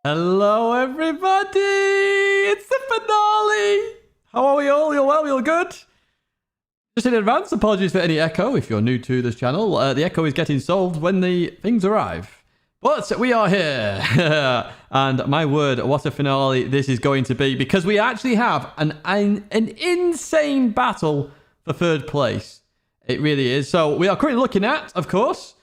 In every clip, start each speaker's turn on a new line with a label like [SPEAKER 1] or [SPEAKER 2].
[SPEAKER 1] Hello, everybody! It's the finale! How are we all? You're well? You're good? Just in advance, apologies for any echo if you're new to this channel. The echo is getting solved when the things arrive. But we are here! And my word, what a finale this is going to be, because we actually have an insane battle for third place. It really is. So we are currently looking at, of course,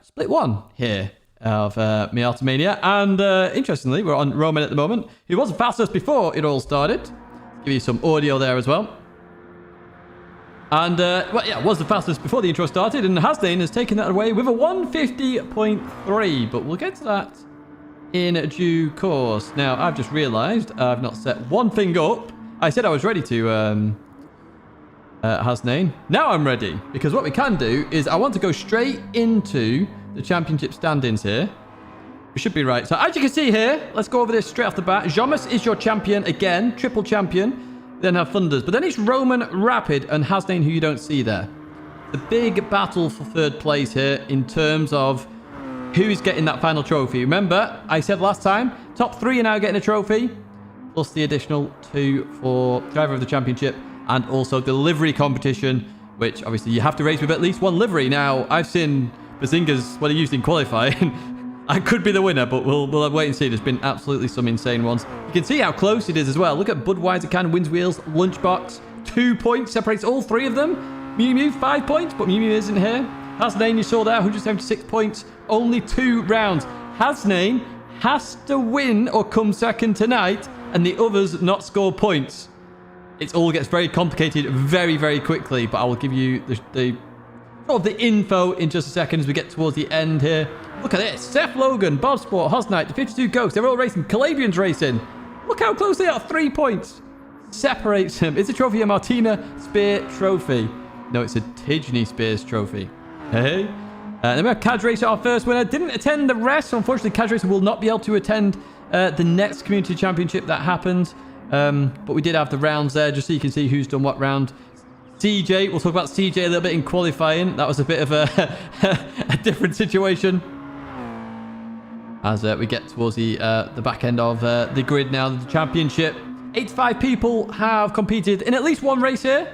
[SPEAKER 1] split one here of Miata Mania, and interestingly we're on Roman at the moment, who was the fastest before it all started. Give you some audio there as well. And well, yeah, was the fastest before the intro started, and Hasdane has taken that away with a 150.3, but we'll get to that in due course. Now I've just realized I've not set one thing up. I said I was ready to Hasdane. Now I'm ready, because what we can do is I want to go straight into the championship standings here. We should be right. So as you can see here, let's go over this straight off the bat. Jomas is your champion again, triple champion. Then have Thunders. But then it's Roman, Rapid, and Hasdane, who you don't see there. The big battle for third place here in terms of who's getting that final trophy. Remember, I said last time, top 3 are now getting a trophy, plus the additional 2 for driver of the championship, and also the livery competition, which obviously you have to race with at least one livery. Now, I've seen Bazinga's what he used in qualifying. I could be the winner, but we'll wait and see. There's been absolutely some insane ones. You can see how close it is as well. Look at Budweiser can, Wins Wheels, Lunchbox. 2 points separates all 3 of them. Mew Mew, 5 points, but Mew Mew isn't here. Hasdane, you saw there, 176 points. Only 2 rounds. Hasdane has to win or come second tonight, and the others not score points. It all gets very complicated very, very quickly, but I will give you the sort of the info in just a second as we get towards the end here. Look at this. Seth Logan, Bob Sport, Hosnight, the 52 Ghost. They're all racing. Calabrian's racing. Look how close they are. 3 points. Separates them. It's a trophy, a Martina Spear trophy. No, it's a Tidgney Spears trophy. Hey. Then we have Cadge Racer, our first winner. Didn't attend the rest. So unfortunately, Cadge Racer will not be able to attend the next community championship that happens. But we did have the rounds there, just so you can see who's done what round. CJ, we'll talk about CJ a little bit in qualifying. That was a bit of a, a different situation. As we get towards the back end of the grid now, the championship. 85 people have competed in at least one race here,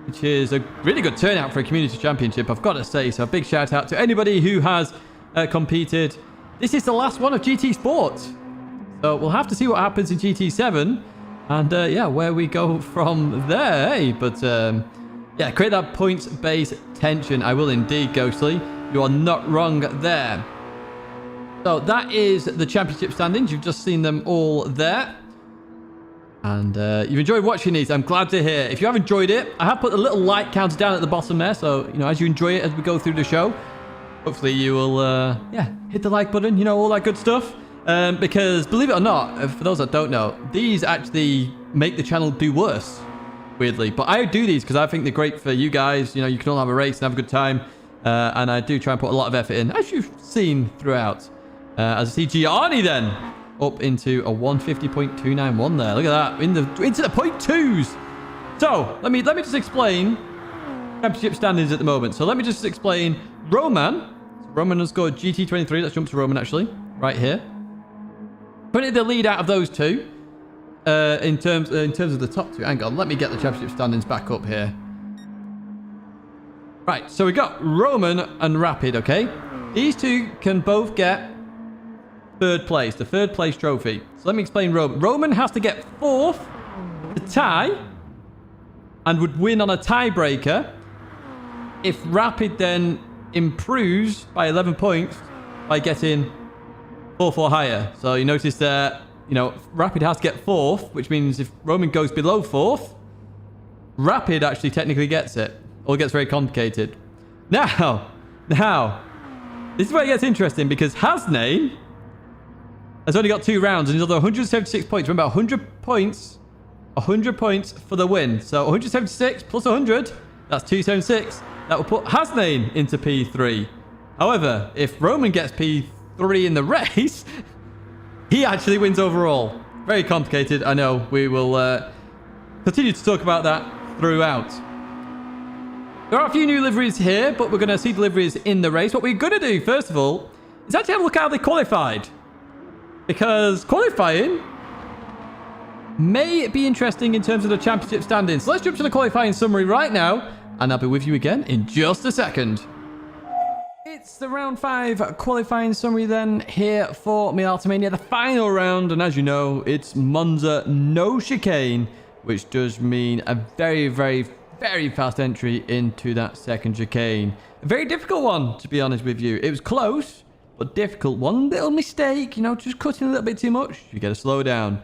[SPEAKER 1] which is a really good turnout for a community championship, I've got to say. So a big shout out to anybody who has competed. This is the last one of GT Sports. So we'll have to see what happens in GT7. And yeah, where we go from there, eh? But yeah, create that points-based tension. I will indeed, Ghostly. You are not wrong there. So that is the championship standings. You've just seen them all there. And you've enjoyed watching these. I'm glad to hear. If you have enjoyed it, I have put a little like counter down at the bottom there. So, you know, as you enjoy it as we go through the show, hopefully you will, yeah, hit the like button, you know, all that good stuff. Because believe it or not, for those that don't know, these actually make the channel do worse, weirdly. But I do these because I think they're great for you guys. You know, you can all have a race and have a good time. And I do try and put a lot of effort in, as you've seen throughout. As I see Gianni then up into a 150.291 there. Look at that, into the 0.2s. So let me just explain championship standings at the moment. So let me just explain Roman. Roman has scored GT23. Let's jump to Roman actually, right here. Putting the lead out of those two in terms of the top 2. Hang on, let me get the championship standings back up here. Right, so we got Roman and Rapid, okay? These two can both get third place, the third place trophy. So let me explain Roman. Roman has to get 4th to tie and would win on a tiebreaker if Rapid then improves by 11 points by getting 4th or higher. So you notice that, you know, Rapid has to get 4th, which means if Roman goes below 4th, Rapid actually technically gets it. All gets very complicated. Now, this is where it gets interesting, because Hasdane has only got 2 rounds and he's on 176 points. Remember, 100 points for the win. So 176 plus 100, that's 276. That will put Hasdane into P3. However, if Roman gets P3 in the race, he actually wins overall. Very complicated, I know. We will continue to talk about that throughout. There are a few new liveries here, but we're going to see deliveries in the race. What we're going to do, first of all, is actually have a look at how they qualified. because qualifying may be interesting in terms of the championship standings. So let's jump to the qualifying summary right now, and I'll be with you again in just a second. It's the round 5 qualifying summary then here for Miata Mania, the final round, and as you know, it's Monza, no chicane, which does mean a very, very, very fast entry into that second chicane. A very difficult one, to be honest with you. It was close, but difficult. One little mistake, you know, just cutting a little bit too much, you got to slow down.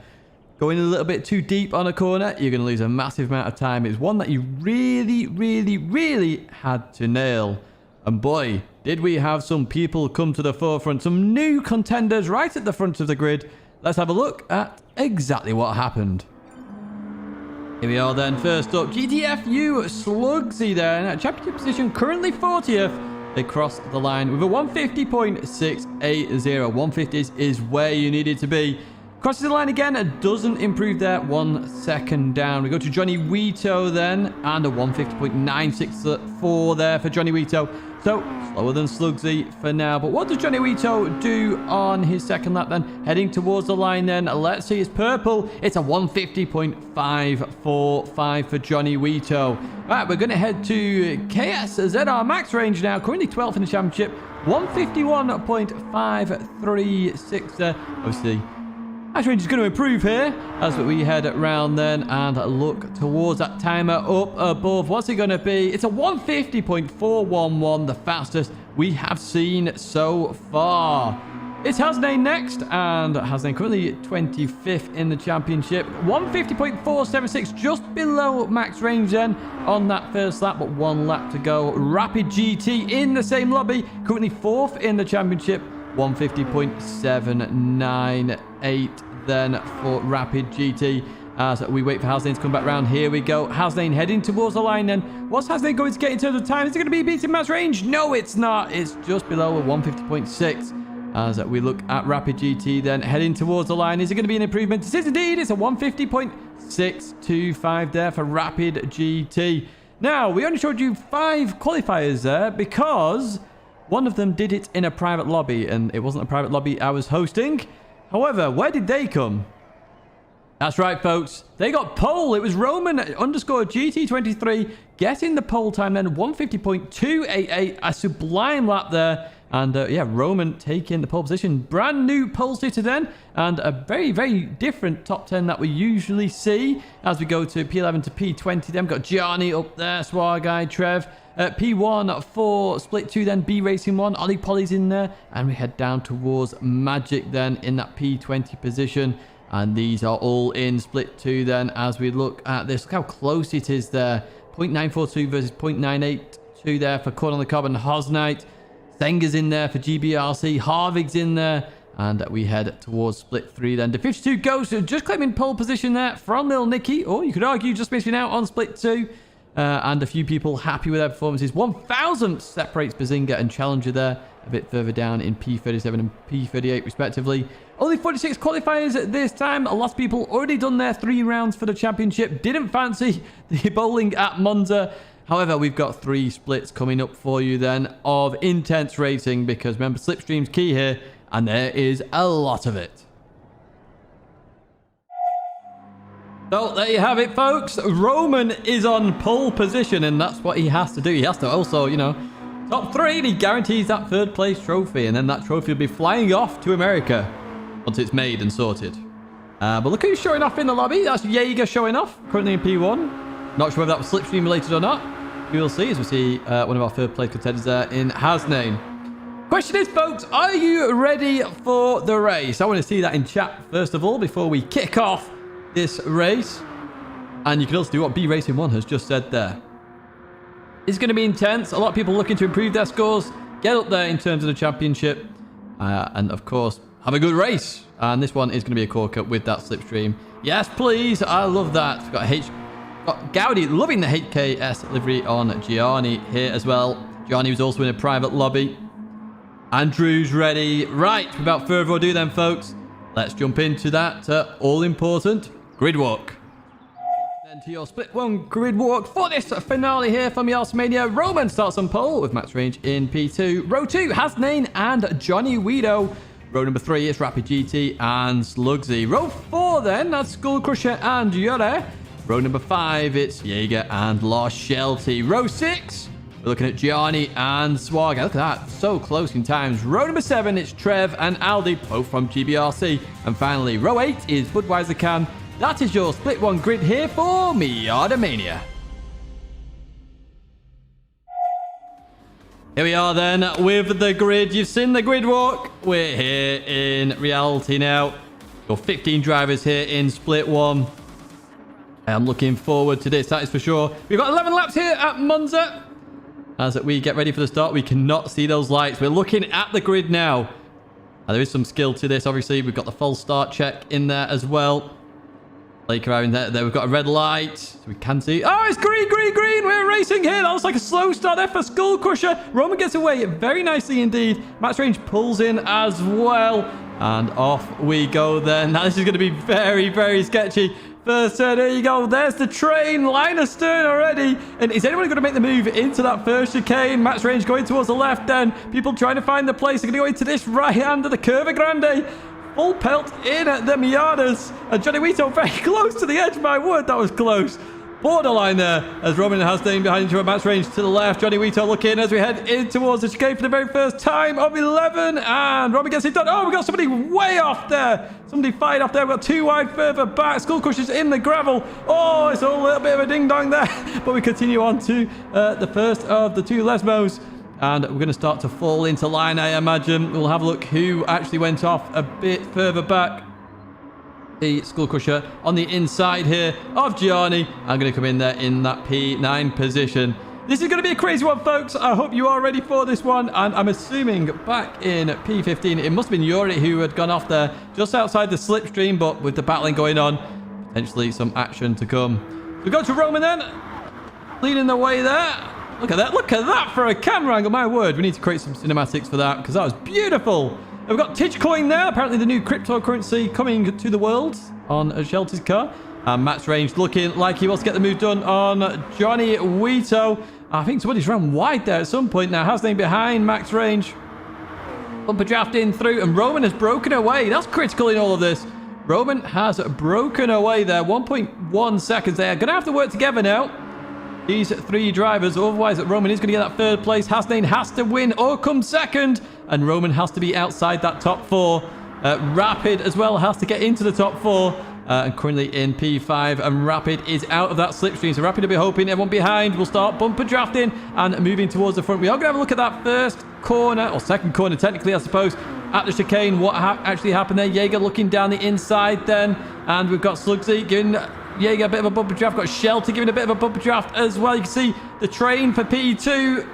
[SPEAKER 1] Going a little bit too deep on a corner, you're going to lose a massive amount of time. It's one that you really, really, really had to nail. And boy, did we have some people come to the forefront. Some new contenders right at the front of the grid. Let's have a look at exactly what happened. Here we are then. First up, GTFU Slugsy there. In championship position, currently 40th. They crossed the line with a 150.680. 150s is where you needed to be. Crosses the line again, it doesn't improve there. 1 second down. We go to Johnny Weito then, and a 150.964 there for Johnny Weito. So, slower than Slugsy for now. But what does Johnny Weito do on his second lap then? Heading towards the line then. Let's see, it's purple. It's a 150.545 for Johnny Weito. Right, we're going to head to KSZR Max range now. Currently 12th in the championship. 151.536 there. Obviously, Max range is going to improve here as we head around then and look towards that timer up above. What's it going to be? It's a 150.411, the fastest we have seen so far. It's Hasnain next, and Hasnain currently 25th in the championship. 150.476, just below max range then on that first lap, but 1 lap to go. Rapid GT in the same lobby, currently 4th in the championship. 150.798 then for Rapid GT as we wait for Hasnain to come back round. Here we go. Hasnain heading towards the line then. What's Hasnain going to get in terms of time? Is it going to be beating max range? No, it's not. It's just below a 150.6 as we look at Rapid GT then heading towards the line. Is it going to be an improvement? It is indeed. It's a 150.625 there for Rapid GT. Now, we only showed you 5 qualifiers there because one of them did it in a private lobby, and it wasn't a private lobby I was hosting. However, where did they come? That's right, folks. They got pole. It was Roman underscore GT23 getting the pole time then. 150.288. A sublime lap there. And yeah, Roman taking the pole position. Brand new pole sitter then. And a very, very different top 10 that we usually see as we go to P11 to P20. Then we've got Gianni up there. Swar guy, Trev. P1 for Split 2 then, B Racing 1, Ollie Polly's in there, and we head down towards Magic then in that P20 position, and these are all in Split 2 then as we look at this. Look how close it is there, 0.942 versus 0.982 there for Corn on the Cob and Hosnight. Senga's in there for GBRC, Harvig's in there, and we head towards Split 3 then. The 52 Ghost just claiming pole position there from Lil Nicky, or you could argue just missing out on Split 2. And a few people happy with their performances. 1,000 separates Bazinga and Challenger there. A bit further down in P37 and P38 respectively. Only 46 qualifiers at this time. A lot of people already done their 3 rounds for the championship. Didn't fancy the bowling at Monza. However, we've got 3 splits coming up for you then of intense racing. Because remember, slipstream's key here. And there is a lot of it. So there you have it, folks. Roman is on pole position, and that's what he has to do. He has to also, you know, top 3, and he guarantees that 3rd place trophy, and then that trophy will be flying off to America once it's made and sorted. But look who's showing off in the lobby. That's Jaeger showing off, currently in P1. Not sure if that was slipstream related or not. We will see as we see one of our 3rd place contenders there in Hasnain. Question is, folks, are you ready for the race? I want to see that in chat first of all before we kick off this race. And you can also do what B Racing 1 has just said there. It's going to be intense. A lot of people looking to improve their scores, get up there in terms of the championship, and of course have a good race. And this one is going to be a corker with that slipstream. Yes, please. I love that. We've got Gaudi loving the HKS livery on Gianni here as well. Gianni was also in a private lobby. Andrew's ready. Right, without further ado then, folks, let's jump into that all-important grid walk. Then to your split 1 grid walk for this finale here from Miata Mania. Roman starts on pole with max range in P2. Row 2, Hasnain and Johnny Weito. Row number 3 is Rapid GT and Slugsy. Row 4 then, that's Skull Crusher and Yuri. Row number 5, it's Jaeger and Lost Shelty. Row 6, we're looking at Gianni and Swagger. Look at that, so close in times. Row number 7, it's Trev and Aldi, both from GBRC. And finally, row 8 is Budweiser Can. That is your split one grid here for Miata Mania. Here we are then with the grid. You've seen the grid walk. We're here in reality now. Got 15 drivers here in split one. I'm looking forward to this, that is for sure. We've got 11 laps here at Monza. As we get ready for the start, we cannot see those lights. We're looking at the grid now. There is some skill to this, obviously. We've got the false start check in there as well. Like around there, we've got a red light, so we can see. Oh, it's green, green, green. We're racing here. That looks like a slow start there for Skull Crusher. Roman gets away very nicely indeed. Max Range pulls in as well. And off we go then. Now, this is going to be very, very sketchy. First turn, there you go. There's the train, line astern already. And is anyone going to make the move into that first chicane? Max Range going towards the left then. People trying to find the place. They're going to go into this right hand of the Curva Grande. Full pelt in at the Miatas. And Johnny Vito very close to the edge. My word, that was close. Borderline there as Roman has staying behind you at Max Range to the left. Johnny Vito looking as we head in towards the chicane for the very first time of 11. And Roman gets it done. Oh, we got somebody way off there. Somebody fired off there. We've got 2 wide further back. Skull Crusher's in the gravel. Oh, it's a little bit of a ding-dong there. But we continue on to the first of the 2 Lesmos. And we're going to start to fall into line, I imagine. We'll have a look who actually went off a bit further back. The Skull Crusher on the inside here of Gianni. I'm going to come in there in that P9 position. This is going to be a crazy one, folks. I hope you are ready for this one. And I'm assuming back in P15, it must have been Yuri who had gone off there just outside the slipstream. But with the battling going on, potentially some action to come. We go to Roman then. Leading the way there. Look at that. Look at that for a camera angle. My word. We need to create some cinematics for that because that was beautiful. We've got Tidgney there. Apparently the new cryptocurrency coming to the world on Shelty's car. And Max Range looking like he wants to get the move done on Johnny Vito. I think somebody's run wide there at some point now. Hasn't behind Max Range. Bumper drafting through. And Roman has broken away. That's critical in all of this. Roman has broken away there. 1.1 seconds there. Going to have to work together now. These 3 drivers, otherwise Roman is going to get that 3rd place. Hasnain has to win or come 2nd. And Roman has to be outside that top 4. Rapid as well has to get into the top 4. And currently in P5. And Rapid is out of that slipstream. So Rapid will be hoping everyone behind will start bumper drafting and moving towards the front. We are going to have a look at that first corner, or second corner technically, I suppose, at the chicane. What actually happened there? Jaeger looking down the inside then. And we've got Slugsy giving Jaeger a bit of a bumper draft. Got Shelty giving a bit of a bumper draft as well. You can see the train for P2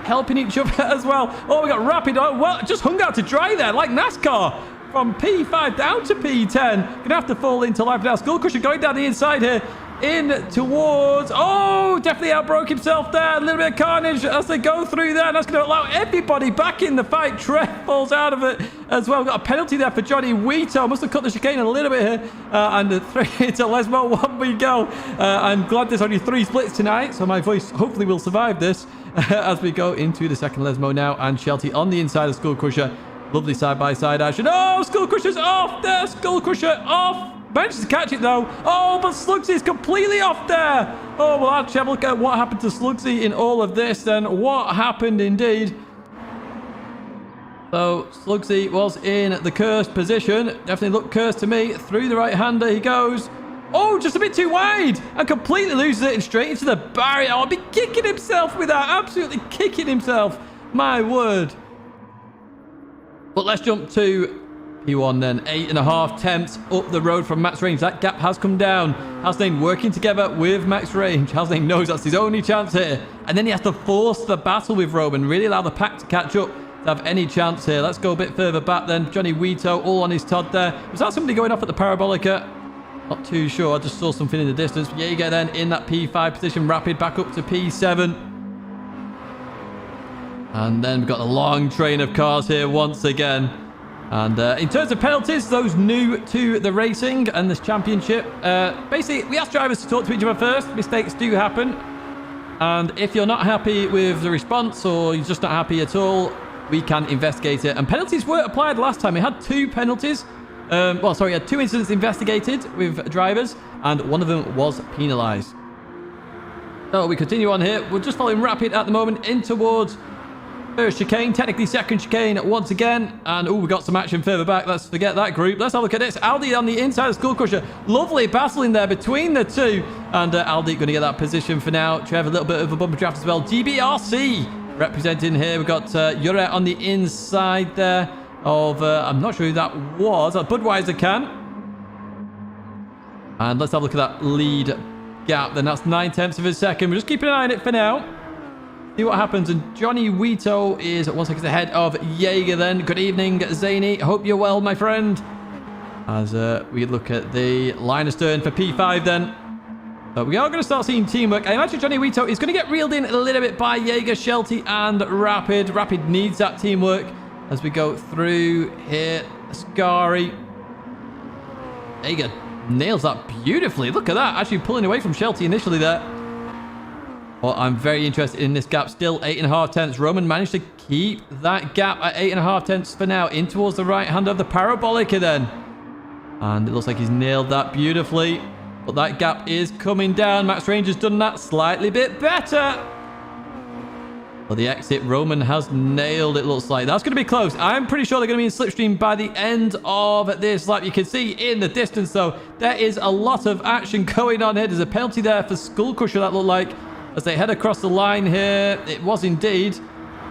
[SPEAKER 1] helping each other as well. Oh, we got Rapid. Oh, well, just hung out to dry there like NASCAR. From P5 down to P10. Gonna have to fall into life now. Skull Crusher going down the inside here. In towards... Oh, definitely outbroke himself there. A little bit of carnage as they go through there. And that's going to allow everybody back in the fight. Trev falls out of it as well. We've got a penalty there for Johnny Vito. Must have cut the chicane a little bit here. And the 3 into Lesmo. 1 we go. I'm glad there's only 3 splits tonight. So my voice hopefully will survive this. As we go into the second Lesmo now. And Shelty on the inside of Skull Crusher. Lovely side-by-side action. Oh, Skull Crusher's off there. Skull Crusher off. Manages to catch it, though. Oh, but Slugsy is completely off there. Oh, well, let's have a look at what happened to Slugsy in all of this, then. What happened, indeed. So, Slugsy was in the cursed position. Definitely looked cursed to me. Through the right-hander he goes. Oh, just a bit too wide. And completely loses it and straight into the barrier. I'll be kicking himself with that. Absolutely kicking himself. My word. But let's jump to P1 then. 8.5 tenths up the road from Max Range. That gap has come down. Hasnain working together with Max Range. Hasnain knows that's his only chance here. And then he has to force the battle with Roman. Really allow the pack to catch up to have any chance here. Let's go a bit further back then. Johnny Vito all on his Todd there. Was that somebody going off at the Parabolica? Not too sure. I just saw something in the distance. Jaeger then in that P5 position. Rapid back up to P7. And then we've got a long train of cars here once again. And in terms of penalties, those new to the racing and this championship, basically, we ask drivers to talk to each other first. Mistakes do happen. And if you're not happy with the response or you're just not happy at all, we can investigate it. And penalties were applied last time. We had 2 penalties. Well, sorry, we had 2 incidents investigated with drivers, and one of them was penalised. So we continue on here. We're just following Rapid at the moment in towards first chicane, technically second chicane once again. And, oh, we got some action further back. Let's forget that group. Let's have a look at this. Aldi on the inside of Skull Crusher. Lovely battle in there between the two. And Aldi going to get that position for now. Trev, a little bit of a bumper draft as well. GBRC representing here. We've got Yura on the inside there of, I'm not sure who that was. Budweiser can. And let's have a look at that lead gap. Then that's 9/10 of a second. We're just keeping an eye on it for now. See what happens. And Johnny Wito is 1 second ahead of Jaeger then. Good evening, Zany. Hope you're well, my friend. As we look at the line of stern for P5 then. But we are going to start seeing teamwork. I imagine Johnny Wito is going to get reeled in a little bit by Jaeger, Shelty, and Rapid. Rapid needs that teamwork as we go through here. Ascari. Jaeger nails that beautifully. Look at that. Actually pulling away from Shelty initially there. Well, I'm very interested in this gap. Still 8.5 tenths. Roman managed to keep that gap at 8.5 tenths for now. In towards the right hand of the Parabolica then. And it looks like he's nailed that beautifully. But that gap is coming down. Max Range has done that slightly bit better. Well, the exit, Roman has nailed it, looks like. That's going to be close. I'm pretty sure they're going to be in slipstream by the end of this lap. You can see in the distance, though, there is a lot of action going on here. There's a penalty there for Skull Crusher, that looked like, as they head across the line here. It was indeed.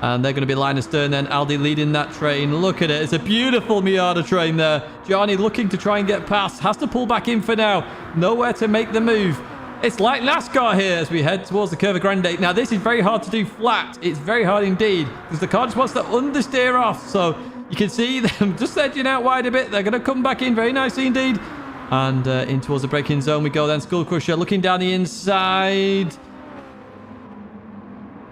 [SPEAKER 1] And they're going to be line astern then. Aldi leading that train. Look at it. It's a beautiful Miata train there. Johnny looking to try and get past. Has to pull back in for now. Nowhere to make the move. It's like NASCAR here as we head towards the Curva Grande. Now, this is very hard to do flat. It's very hard indeed because the car just wants to understeer off. So you can see them just edging out wide a bit. They're going to come back in very nicely indeed. And in towards the braking zone we go then. Skull Crusher looking down the inside.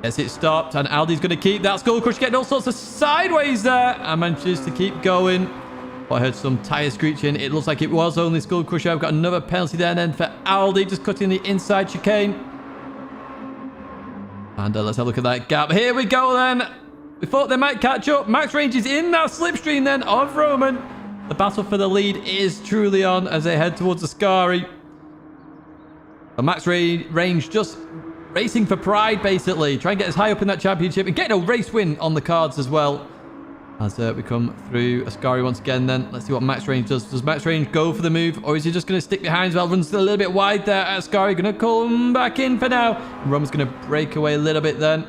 [SPEAKER 1] Yes, it stopped, and Aldi's going to keep that. Skull Crusher getting all sorts of sideways there, and manages to keep going. But I heard some tyre screeching. It looks like it was only Skull Crusher. I've got another penalty there, and then for Aldi, just cutting the inside chicane. And let's have a look at that gap. Here we go, then. We thought they might catch up. Max Range is in that slipstream, then, of Roman. The battle for the lead is truly on as they head towards Ascari. But Max Range just racing for pride, basically. Try and get as high up in that championship and getting a race win on the cards as well. As we come through Ascari once again then. Let's see what Max Range does. Does Max Range go for the move, or is he just going to stick behind as well? Runs a little bit wide there at Ascari. Going to come back in for now. Roman's going to break away a little bit then.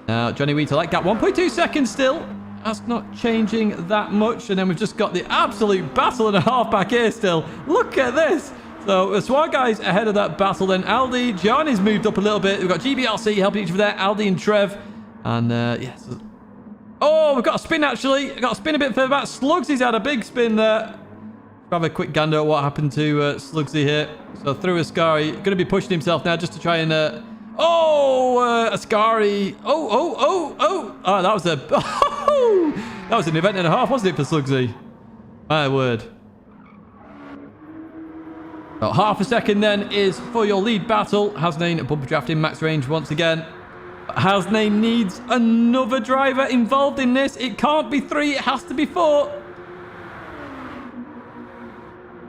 [SPEAKER 1] Now, Johnny Wheater, like that. 1.2 seconds still. That's not changing that much. And then we've just got the absolute battle and a half back here still. Look at this. So the SWAT guys ahead of that battle then. Aldi, Gianni's moved up a little bit. We've got GBRC helping each other there. Aldi and Trev. And yes. Oh, we've got a spin actually. We've got a spin a bit further back. Slugsy's had a big spin there. Have a quick gander at what happened to Slugsy here. So through Ascari. Going to be pushing himself now just to try and... Ascari. Oh, that was a... that was an event and a half, wasn't it, for Slugsy? My word. About half a second then is for your lead battle. Hasnain bumper drafting Max Range once again. Hasnain needs another driver involved in this. It can't be 3, it has to be 4.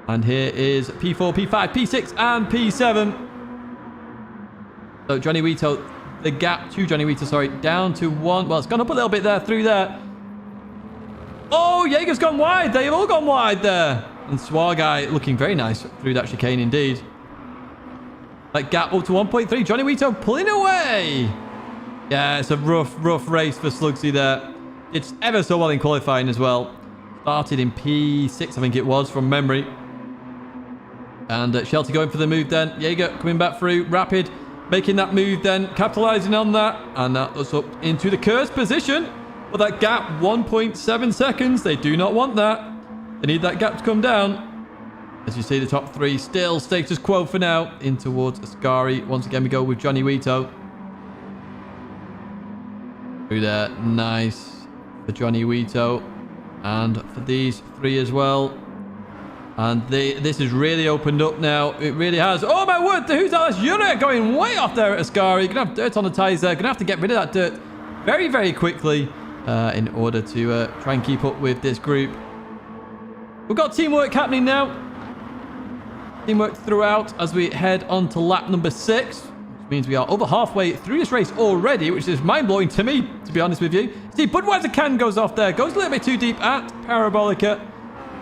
[SPEAKER 1] And here is P4, P5, P6, and P7. So Johnny Wheato, the gap to Johnny Wheato, sorry, down to 1. Well, it's gone up a little bit there, through there. Oh, Jaeger's gone wide. They've all gone wide there. And Swarguy looking very nice through that chicane indeed. That gap up to 1.3. Johnny Wheato pulling away. Yeah, it's a rough race for Slugsy there. It's ever so well in qualifying as well. Started in P6, I think it was, from memory. And Shelty going for the move then. Jaeger coming back through. Rapid making that move then. Capitalizing on that. And that was up into the cursed position. But that gap, 1.7 seconds. They do not want that. They need that gap to come down. As you see, the top 3 still status quo for now. In towards Ascari. Once again, we go with Johnny Wheato. Through there. Nice for Johnny Wheato. And for these 3 as well. And this has really opened up now. It really has. Oh, my word. Who's that? That's Yura going way off there at Ascari. Going to have dirt on the tyres there. Going to have to get rid of that dirt very, very quickly. in order to try and keep up with this group. We've got teamwork happening now. Teamwork throughout as we head on to lap number 6, which means we are over halfway through this race already, which is mind-blowing to me, to be honest with you. See, Budweiser can goes off there, goes a little bit too deep at Parabolica,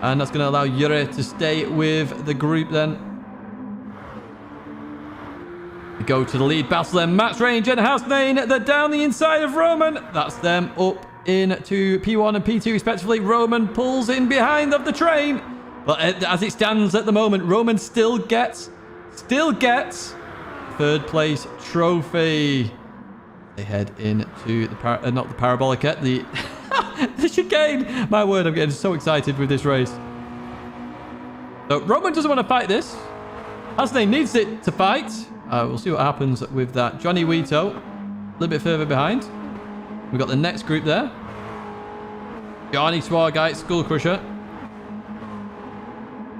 [SPEAKER 1] and that's going to allow Yuri to stay with the group then. We go to the lead battle then. Max Range and Hasnain, they're down the inside of Roman. That's them up into P1 and P2 respectively. Roman pulls in behind of the train. But as it stands at the moment, Roman still gets third place trophy. They head into the not the Parabolica, the the chicane. My word, I'm getting so excited with this race. So Roman doesn't want to fight this. Hasnain needs it to fight. We'll see what happens with that. Johnny Wito, a little bit further behind. We've got the next group there. Johnny Swargite, Skull Crusher.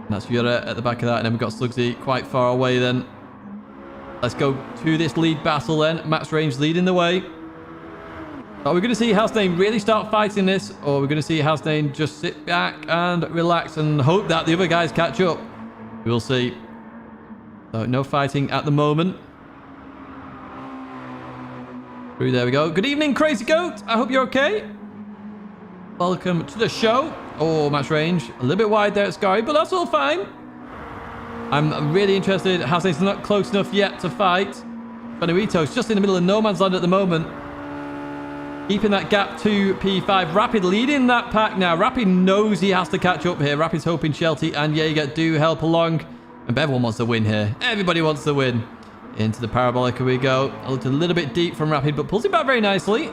[SPEAKER 1] And that's Yura at the back of that. And then we've got Slugsy quite far away then. Let's go to this lead battle then. Max Range leading the way. Are we going to see Hasnain really start fighting this? Or are we going to see Hasnain just sit back and relax and hope that the other guys catch up? We'll see. So no fighting at the moment. Through there we go. Good evening, Crazy Goat. I hope you're okay. Welcome to the show. Oh, Max Range. A little bit wide there at Scary, but that's all fine. I'm really interested. Hasnain's not close enough yet to fight. Benuito's just in the middle of no man's land at the moment. Keeping that gap to P5. Rapid leading that pack now. Rapid knows he has to catch up here. Rapid's hoping Shelty and Jaeger do help along. And everyone wants to win here. Everybody wants to win. Into the Parabolica we go. A little bit deep from Rapid, but pulls it back very nicely.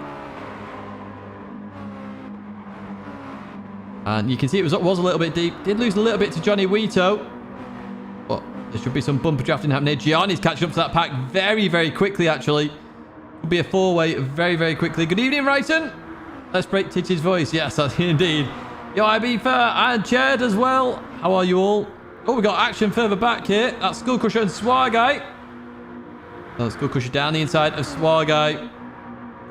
[SPEAKER 1] And you can see it was a little bit deep. Did lose a little bit to Johnny Wito. But there should be some bumper drafting happening. Gianni's catching up to that pack very, very quickly, actually. Could be a four-way very, very quickly. Good evening, Ryton. Let's break Titch's voice. Yes, indeed. Yo, Ibiza and Chad as well. How are you all? Oh, we got action further back here. That's Skull Crusher and Swargite. Oh, Skull Crusher down the inside of Swargite.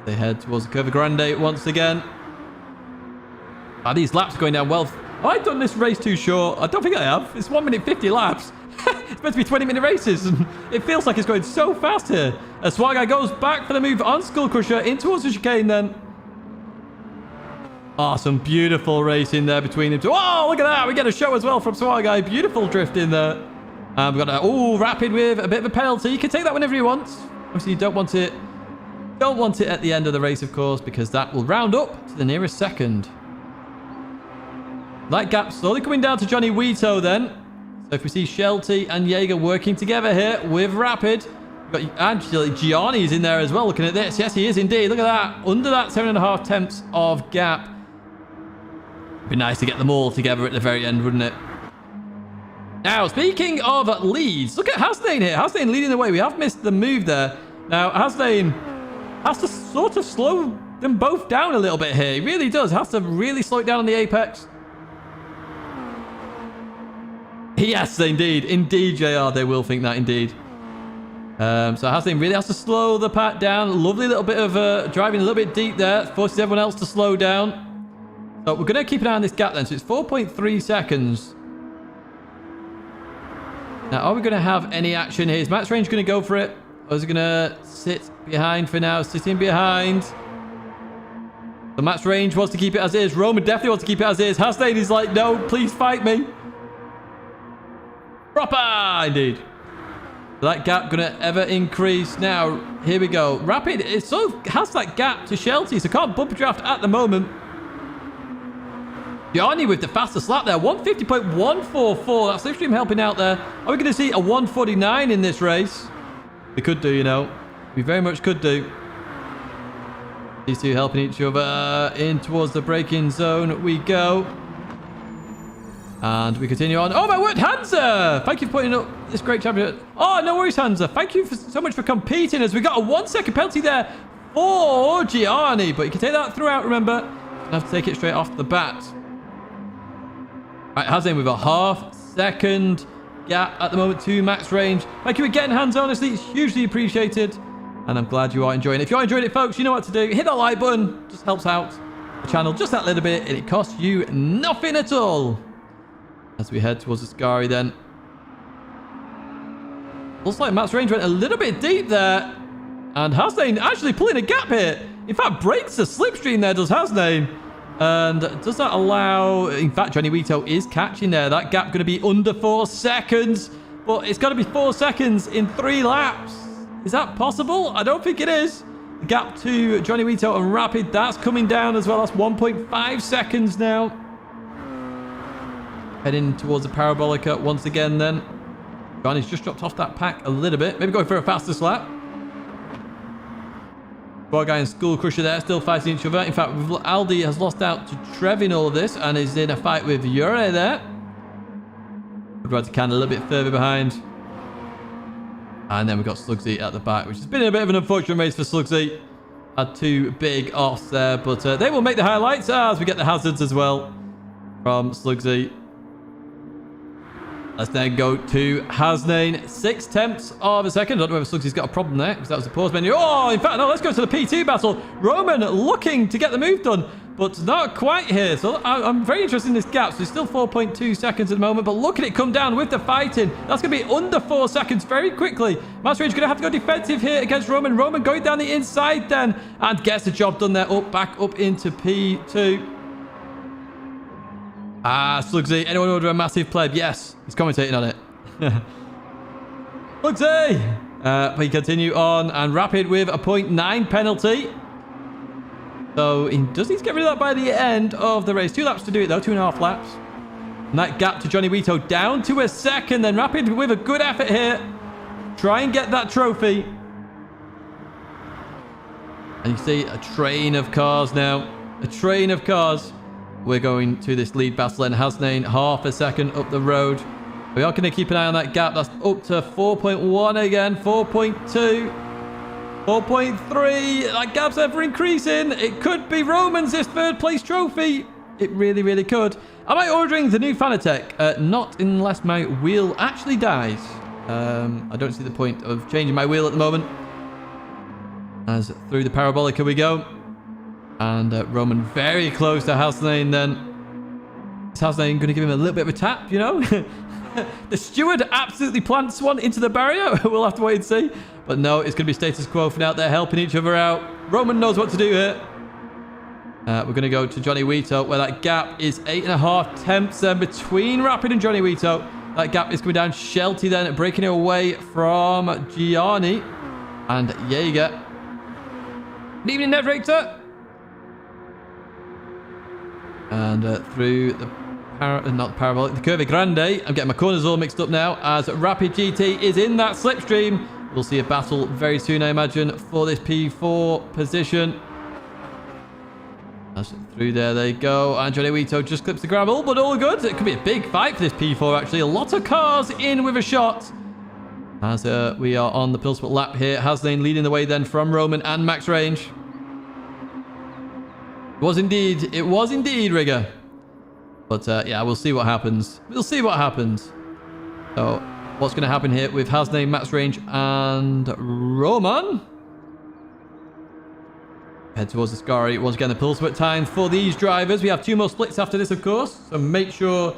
[SPEAKER 1] They head towards the Curva Grande once again. These laps are going down well. Have I done this race too short? I don't think I have. It's 1 minute 50 laps. It's meant to be 20-minute races, and it feels like it's going so fast here. As Swargite goes back for the move on Skull Crusher in towards the chicane then. Oh, some beautiful racing there between them two. Oh, look at that. We get a show as well from Swargite. Beautiful drift in there. And we've got a Rapid with a bit of a penalty. You can take that whenever you want. Obviously, you don't want it at the end of the race, of course, because that will round up to the nearest second. That gap slowly coming down to Johnny Wito then. So if we see Shelty and Jaeger working together here with Rapid. We've got actually Gianni's in there as well, looking at this. Yes, he is indeed. Look at that. Under that 7.5 tenths of gap. It'd be nice to get them all together at the very end, wouldn't it? Now, speaking of leads, look at Hasnain here. Hasnain leading the way. We have missed the move there. Now, Hasnain has to sort of slow them both down a little bit here. He really does. Has to really slow it down on the apex. Yes, indeed. Indeed, JR. They will think that, indeed. So Hasnain really has to slow the pack down. Lovely little bit of driving a little bit deep there. Forces everyone else to slow down. So we're going to keep an eye on this gap then. So it's 4.3 seconds. Now, are we going to have any action here? Is Max Range going to go for it? Or is he going to sit behind for now? Sitting behind. The Max Range wants to keep it as is. Roman definitely wants to keep it as is. Hasnain is like, no, please fight me. Proper, indeed. That gap going to ever increase. Now, here we go. Rapid, it sort of has that gap to Shelty, so can't bumper draft at the moment. Gianni with the fastest lap there. 150.144. That's Slipstream helping out there. Are we going to see a 149 in this race? We could do, you know. We very much could do. These two helping each other in towards the braking zone. We go. And we continue on. Oh, my word, Hansa! Thank you for putting up this great championship. Oh, no worries, Hansa. Thank you so much for competing as we got a 1 second penalty there for Gianni. But you can take that throughout, remember. You have to take it straight off the bat. Right, Hasnain with a half-second gap at the moment to Max Range. Thank you again, Hans. Honestly, it's hugely appreciated. And I'm glad you are enjoying it. If you're enjoying it, folks, you know what to do. Hit that like button. Just helps out. the channel just that little bit, and it costs you nothing at all. As we head towards the Ascari then. Looks like Matt's range went a little bit deep there. And Hasnain actually pulling a gap here. In fact, breaks the slipstream there, does Hasnain. And does that allow... In fact, Johnny Vito is catching there. That gap going to be under 4 seconds. But it's got to be 4 seconds in 3 laps. Is that possible? I don't think it is. The gap to Johnny Vito and Rapid, that's coming down as well. That's 1.5 seconds now. Heading towards the Parabolica once again then. Johnny's just dropped off that pack a little bit. Maybe going for a faster lap. Bar Guy and School Crusher there, still fighting each other. In fact, Aldi has lost out to Trev in all of this and is in a fight with Yure there. Would rather can a little bit further behind. And then we've got Slugsy at the back, which has been a bit of an unfortunate race for Slugsy. Had 2 big offs there, but they will make the highlights as we get the hazards as well from Slugsy. Let's then go to Hasnain. 6 tenths of a second. I don't know whether Slugsy's got a problem there because that was the pause menu. Oh, in fact, no, let's go to the P2 battle. Roman looking to get the move done, but not quite here. So I'm very interested in this gap. So it's still 4.2 seconds at the moment, but look at it come down with the fighting. That's going to be under 4 seconds very quickly. Master Range going to have to go defensive here against Roman. Roman going down the inside then and gets the job done there. Back up into P2. Slugsy. Anyone order a massive pleb? Yes. He's commentating on it. Slugsy! We continue on. And Rapid with a 0.9 penalty. So he does need to get rid of that by the end of the race. 2 laps to do it though. 2.5 laps. And that gap to Johnny Vito down to a second. Then Rapid with a good effort here. Try and get that trophy. And you see a train of cars now. A train of cars. We're going to this lead battle and Hasnain half a second up the road. We are going to keep an eye on that gap. That's up to 4.1 again. 4.2. 4.3. That gap's ever increasing. It could be Roman's this 3rd place trophy. It really, really could. Am I ordering the new Fanatec? Not unless my wheel actually dies. I don't see the point of changing my wheel at the moment. As through the Parabolica we go. And Roman very close to Hasnain then. Is Hasnain going to give him a little bit of a tap, you know? The steward absolutely plants one into the barrier. We'll have to wait and see. But no, it's going to be status quo for now. They're helping each other out. Roman knows what to do here. We're going to go to Johnny Vito, where that gap is 8.5 tenths then between Rapid and Johnny Vito. That gap is coming down. Shelty then breaking it away from Gianni. And Jaeger. Good evening, Nevrator. And through the Parabolic, the Curve Grande. I'm getting my corners all mixed up now as Rapid GT is in that slipstream. We'll see a battle very soon, I imagine, for this P4 position. As through there they go. And Johnny Vito just clips the gravel, but all good. It could be a big fight for this P4, actually. A lot of cars in with a shot. As we are on the penultimate lap here. Hasnain leading the way then from Roman and Max Range. It was indeed, Rigger. But yeah, we'll see what happens. We'll see what happens. So, what's going to happen here with Hasnain, Max Range, and Roman? Head towards the Ascari. Once again, the penultimate time for these drivers. We have 2 more splits after this, of course. So make sure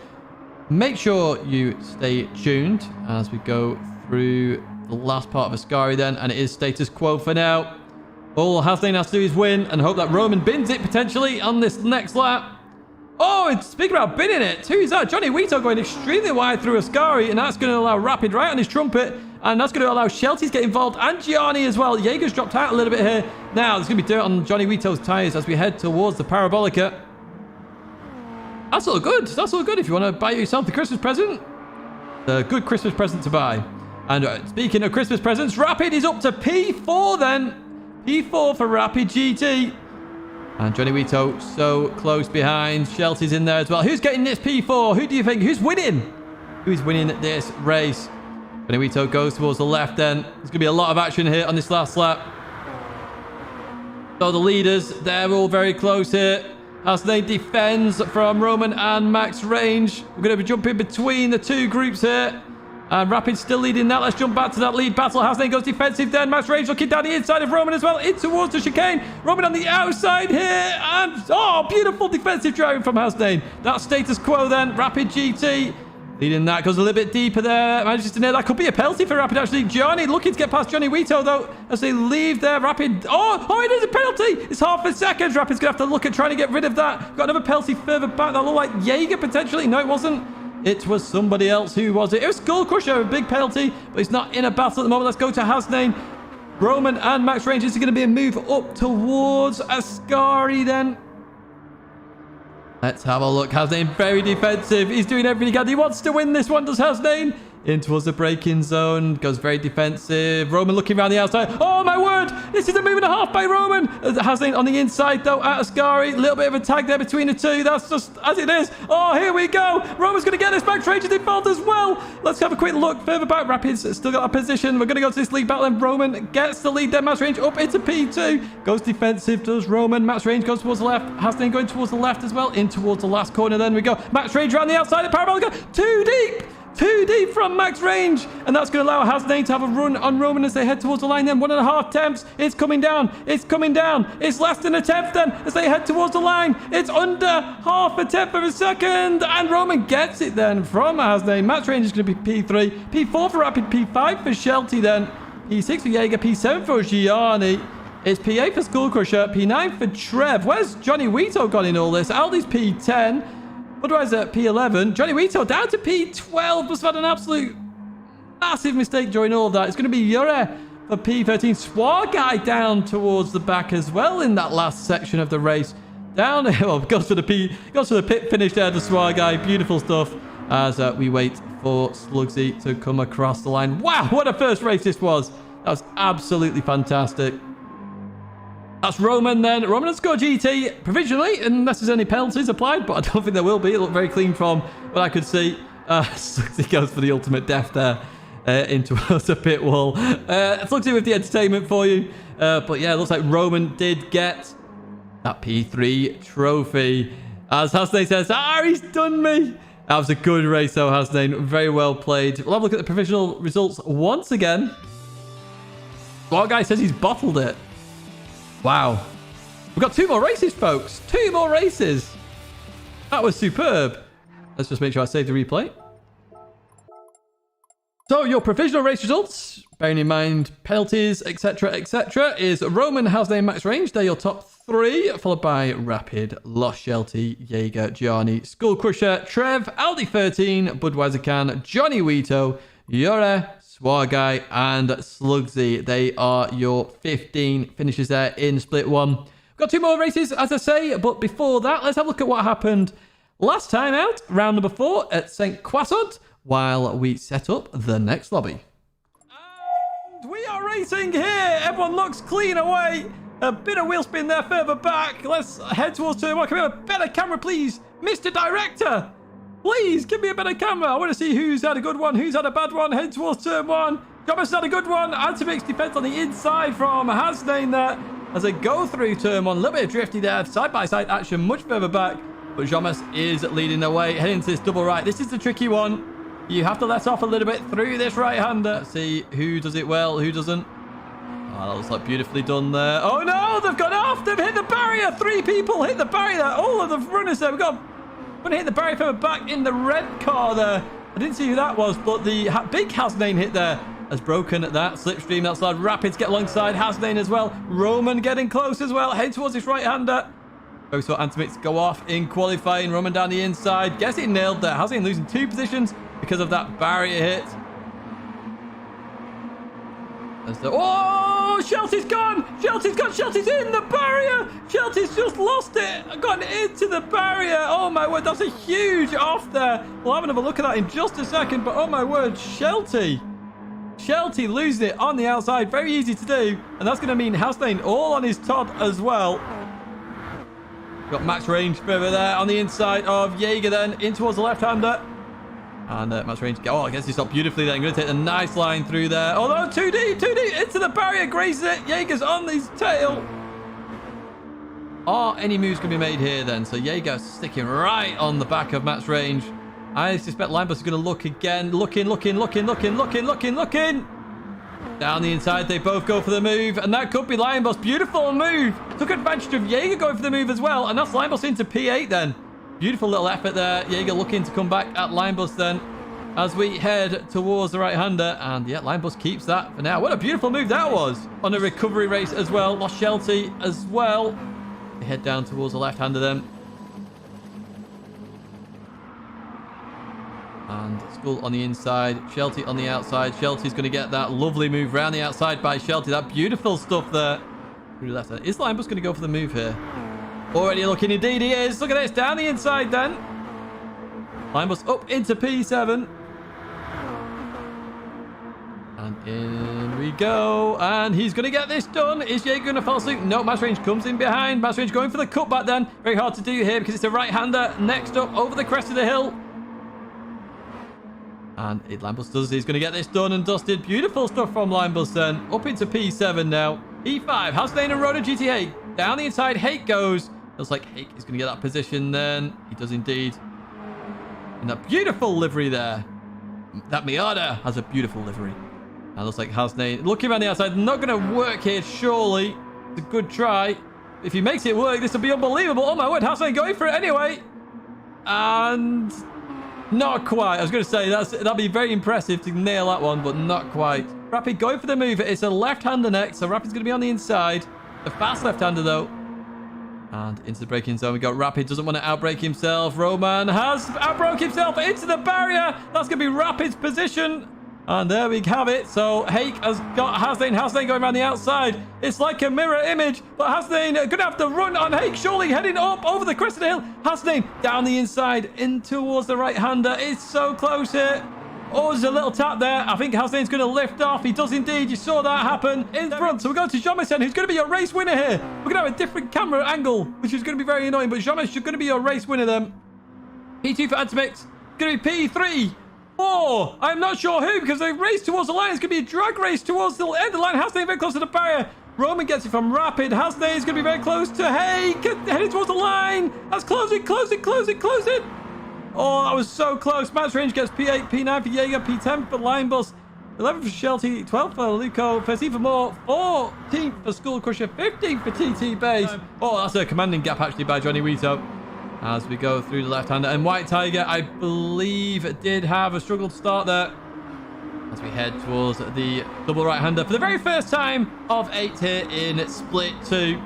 [SPEAKER 1] you stay tuned as we go through the last part of Ascari then. And it is status quo for now. All Hasnain has to do is win and hope that Roman bins it potentially on this next lap. Oh, and speaking about binning it, who's that? Johnny Vito going extremely wide through Ascari, and that's going to allow Rapid right on his trumpet, and that's going to allow Shelty to get involved, and Gianni as well. Jaeger's dropped out a little bit here. Now, there's going to be dirt on Johnny Vito's tyres as we head towards the Parabolica. That's all good. That's all good if you want to buy yourself the Christmas present. A good Christmas present to buy. And speaking of Christmas presents, Rapid is up to P4 then. P4 for Rapid GT. And Johnny Vito so close behind. Shelty's in there as well. Who's getting this P4? Who do you think? Who's winning? Who's winning this race? Johnny Vito goes towards the left then. There's going to be a lot of action here on this last lap. So the leaders, they're all very close here. Hasnain defends from Roman and Max Range. We're going to be jumping between the 2 groups here. And Rapid still leading that. Let's jump back to that lead battle. Hasnain goes defensive then. Max Range looking down the inside of Roman as well. In towards the chicane. Roman on the outside here. And, oh, beautiful defensive driving from Hasnain. That status quo then. Rapid GT. Leading that. Goes a little bit deeper there. Manages to nail that. Could be a penalty for Rapid, actually. Johnny looking to get past Johnny Wito, though, as they leave there. Rapid. Oh, it is a penalty. It's half a second. Rapid's going to have to look at trying to get rid of that. Got another penalty further back. That looked like Jaeger, potentially. No, it wasn't. It was somebody else. Who was it? It was Skull Crusher, a big penalty, but he's not in a battle at the moment. Let's go to Hasnain. Roman and Max Range. This is going to be a move up towards Ascari then. Let's have a look. Hasnain very defensive. He's doing everything he can. He wants to win this one, does Hasnain? In towards the braking zone. Goes very defensive. Roman looking around the outside. Oh, my word. This is a move and a half by Roman. Hasnain on the inside, though, at Ascari. A little bit of a tag there between the two. That's just as it is. Oh, here we go. Roman's going to get this back. Range in fault as well. Let's have a quick look. Further back. Rapids still got a position. We're going to go to this lead battle. And Roman gets the lead there. Max Range up into P2. Goes defensive. Does Roman. Max Range goes towards the left. Hasnain going towards the left as well. In towards the last corner. Then we go. Max Range around the outside. The parabolic. Too deep. Too deep from Max Range. And that's going to allow Hasnain to have a run on Roman as they head towards the line then. 1.5 attempts. It's coming down. It's coming down. It's less than a tenth then as they head towards the line. It's under half a tenth of a second. And Roman gets it then from Hasnain. Max Range is going to be P3. P4 for Rapid. P5 for Shelty then. P6 for Jaeger. P7 for Gianni. It's P8 for Skull Crusher. P9 for Trev. Where's Johnny Wito got in all this? Aldi's P10. Otherwise at P11. Johnny Wito down to P12. Must have had an absolute massive mistake during all of that. It's going to be Yure for P13. Swar Guy down towards the back as well in that last section of the race. Down, well, goes to the pit finish there, the Swar Guy. Beautiful stuff as we wait for Slugsy to come across the line. Wow, what a first race this was. That was absolutely fantastic. That's Roman then. Roman and Score GT provisionally, unless there's any penalties applied, but I don't think there will be. It looked very clean from what I could see. Slugsy goes for the ultimate death there into a pit wall. Slugsy with the entertainment for you. But yeah, it looks like Roman did get that P3 trophy. As Hasnain says, he's done me. That was a good race though, Hasnain. Very well played. We'll have a look at the provisional results once again. One guy says he's bottled it. Wow. We've got 2 more races, folks. 2 more races. That was superb. Let's just make sure I save the replay. So your provisional race results, bearing in mind penalties, etc., is Roman, Hasnain, Max Range. They're your top 3, followed by Rapid, Lost Shelty, Jaeger, Gianni, Skull Crusher, Trev, Aldi 13, Budweiser Can, Johnny Wito, Yure, Swar Guy, and Slugsy. They are your 15 finishes there in Split 1. We've got 2 more races, as I say, but before that, let's have a look at what happened last time out, round number 4 at St. Croissant, while we set up the next lobby. And we are racing here. Everyone looks clean away. A bit of wheel spin there further back. Let's head towards turn 1. Can we have a better camera, please? Mr. Director, please give me a better camera. I want to see who's had a good one, who's had a bad one. Head towards turn 1. Thomas had a good one. Anti-mix defense on the inside from Hasnain there as they go through turn 1. A little bit of drifty there. Side-by-side action much further back. But Thomas is leading the way. Heading to this double right. This is the tricky one. You have to let off a little bit through this right-hander. See who does it well, who doesn't. Oh, that looks like beautifully done there. Oh, no, they've gone off. They've hit the barrier. 3 people hit the barrier there. All of the runners there. We've got one hit the barrier further back in the red car there. I didn't see who that was, but the big Hasnain hit there has broken that slipstream. That's allowed Rapids get alongside Hasnain as well. Roman getting close as well. Head towards this right-hander. Both saw Antimix go off in qualifying. Roman down the inside. Guess he nailed there. Hasnain losing 2 positions because of that barrier hit. Oh, Shelty's gone. Shelty's gone. Shelty's in the barrier. Shelty's just lost it. Gone into the barrier. Oh, my word. That's a huge off there. We'll have another look at that in just a second. But, oh, my word. Shelty losing it on the outside. Very easy to do. And that's going to mean Hasnain all on his Todd as well. Got Max Range further there on the inside of Jaeger then. In towards the left-hander. And Max Range, I guess he stopped beautifully there. I'm going to take a nice line through there. Oh, no, 2 deep into the barrier. Grazes it. Jaeger's on his tail. Are any moves going to be made here then? So Jaeger sticking right on the back of Max Range. I suspect Linebus is going to look again. Looking. Down the inside, they both go for the move, and that could be Linebus. Beautiful move. Took advantage of Jaeger going for the move as well, and that's Linebus into P8 then. Beautiful little effort there. Jaeger looking to come back at Linebus then as we head towards the right-hander. And yeah, Linebus keeps that for now. What a beautiful move that was on a recovery race as well. Lost Shelty as well. They head down towards the left-hander then. And Skull on the inside, Shelty on the outside. Shelty's going to get that lovely move round the outside by Shelty. That beautiful stuff there. Through the left hand. Is Linebus going to go for the move here? Already looking, indeed he is. Look at this, down the inside then. Linebus up into P7. And in we go. And he's going to get this done. Is Jaeger going to follow suit? No, Mass Range comes in behind. Mass Range going for the cutback then. Very hard to do here because it's a right-hander. Next up, over the crest of the hill. And Linebus does. He's going to get this done and dusted. Beautiful stuff from Linebus then. Up into P7 now. E5. Hasdane and Rotor GT8. Down the inside. Hake goes. Looks like Hake is going to get that position then. He does indeed. In that beautiful livery there. That Miata has a beautiful livery. And looks like Hasdane looking around the outside. Not going to work here, surely. It's a good try. If he makes it work, this will be unbelievable. Oh my word. Hasdane going for it anyway. And... not quite. I was going to say that'd be very impressive to nail that one, but not quite. Rapid going for the move. It's a left-hander next, so Rapid's going to be on the inside. A fast left-hander though. And into the braking zone we got Rapid. Doesn't want to outbrake himself. Roman has outbroke himself into the barrier. That's going to be Rapid's position. And there we have it. So Hake has got Hasdane. Hasdane going around the outside. It's like a mirror image. But Hasdane going to have to run on Hake. Surely heading up over the crest of the hill. Hasdane down the inside in towards the right-hander. It's so close here. Oh, there's a little tap there. I think Hasdane's going to lift off. He does indeed. You saw that happen in front. So we're going to Jean-Michel, who's going to be your race winner here. We're going to have a different camera angle, which is going to be very annoying. But Jean-Michel is going to be your race winner then. P2 for Antimix. Going to be P3. Oh, I'm not sure who, because they race towards the line. It's going to be a drag race towards the end of the line. Hasdane very close to the barrier. Roman gets it from Rapid. Hasdane is going to be very close to Hake. Heading towards the line. That's closing. Oh, that was so close. Match range gets P8, P9 for Jaeger, P10 for Linebus, 11 for Shelty, 12 for Luco, 13 for Moore, 14 for Skull Crusher, 15 for TT Base. Oh, that's a commanding gap actually by Johnny Wheato. As we go through the left-hander. And White Tiger, I believe, did have a struggle to start there. As we head towards the double right-hander for the very first time of 8 here in Split 2.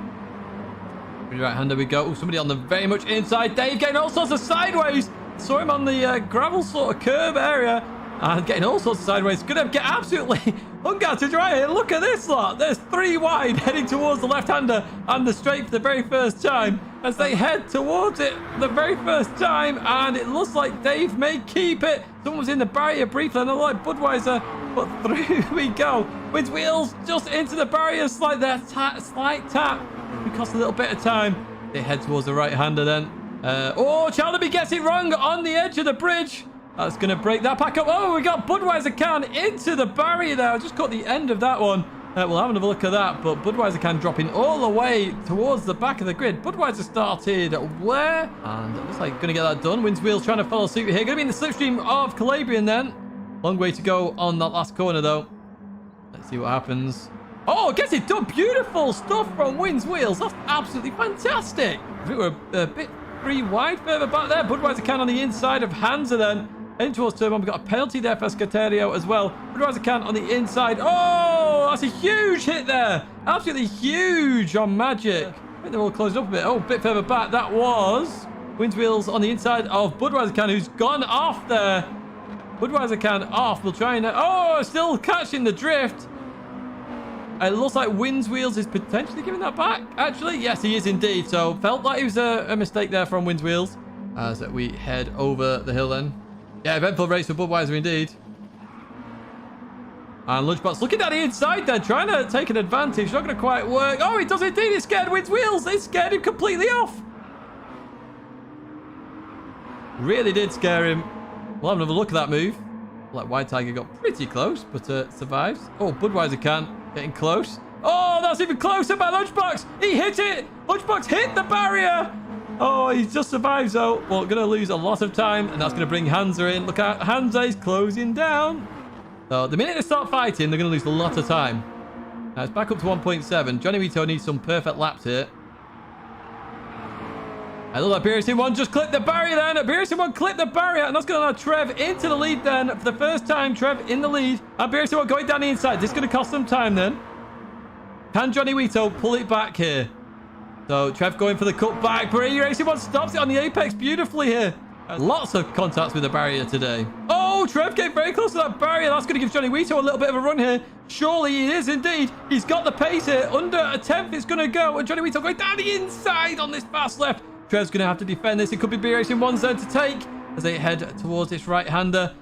[SPEAKER 1] Right-hander we go. Oh, somebody on the very much inside. Dave getting all sorts of sideways. Saw him on the gravel sort of curve area. And getting all sorts of sideways. Going to get absolutely hung out to dry here. Look at this lot. There's 3 wide heading towards the left-hander and the straight for the very first time. As they head towards it the very first time. And it looks like Dave may keep it. Someone was in the barrier briefly. And I like Budweiser. But through we go. With wheels just into the barrier. Slight tap. It cost a little bit of time. They head towards the right-hander then. Oh, Chalderby gets it wrong on the edge of the bridge. That's going to break that pack up. Oh, we got Budweiser can into the barrier there. I just caught the end of that one. We'll have another look at that. But Budweiser can dropping all the way towards the back of the grid. Budweiser started where? And it looks like going to get that done. Wins Wheels trying to follow suit here. Going to be in the slipstream of Calabrian then. Long way to go on that last corner though. Let's see what happens. Oh, gets it done. Beautiful stuff from Wins Wheels. That's absolutely fantastic. I think we're a bit 3 wide further back there. Budweiser can on the inside of Hansa then. Heading towards turn 1. We've got a penalty there for Scaterio as well. Budweiser can on the inside. Oh, that's a huge hit there. Absolutely huge on Magic. I think they're all closed up a bit. Oh, a bit further back. That was Wins Wheels on the inside of Budweiser can, who's gone off there. Budweiser can off. We'll try and... Oh, still catching the drift. It looks like Wins Wheels is potentially giving that back. Actually, yes, he is indeed. So, felt like it was a mistake there from Wins Wheels. As we head over the hill then. Yeah, eventful race for Budweiser indeed. And Lunchbox looking at the inside there, trying to take an advantage. Not going to quite work. Oh, it does indeed. It scared Wins Wheels. It scared him completely off. Really did scare him. We'll have another look at that move. Like White Tiger got pretty close, but survives. Oh, Budweiser can. Getting close. Oh, that's even closer by Lunchbox. He hit it. Lunchbox hit the barrier. Oh, he's just survived, so we're going to lose a lot of time, and that's going to bring Hansa in. Look out, Hansa is closing down. So the minute they start fighting, they're going to lose a lot of time. Now it's back up to 1.7. Johnny Vito needs some perfect laps here. I love that BRC1 just clipped the barrier then. BRC1 clipped the barrier, and that's going to allow Trev into the lead then. For the first time, Trev in the lead. And BRC1 going down the inside. This is going to cost them time then. Can Johnny Vito pull it back here? So Trev going for the cutback. BRC1 stops it on the apex beautifully here. Lots of contacts with the barrier today. Oh, Trev came very close to that barrier. That's going to give Johnny Vito a little bit of a run here. Surely he is indeed. He's got the pace here. Under a 10th it's going to go. And Johnny Vito going down the inside on this fast left. Trev's going to have to defend this. It could be BRC1's turn to take as they head towards this right-hander.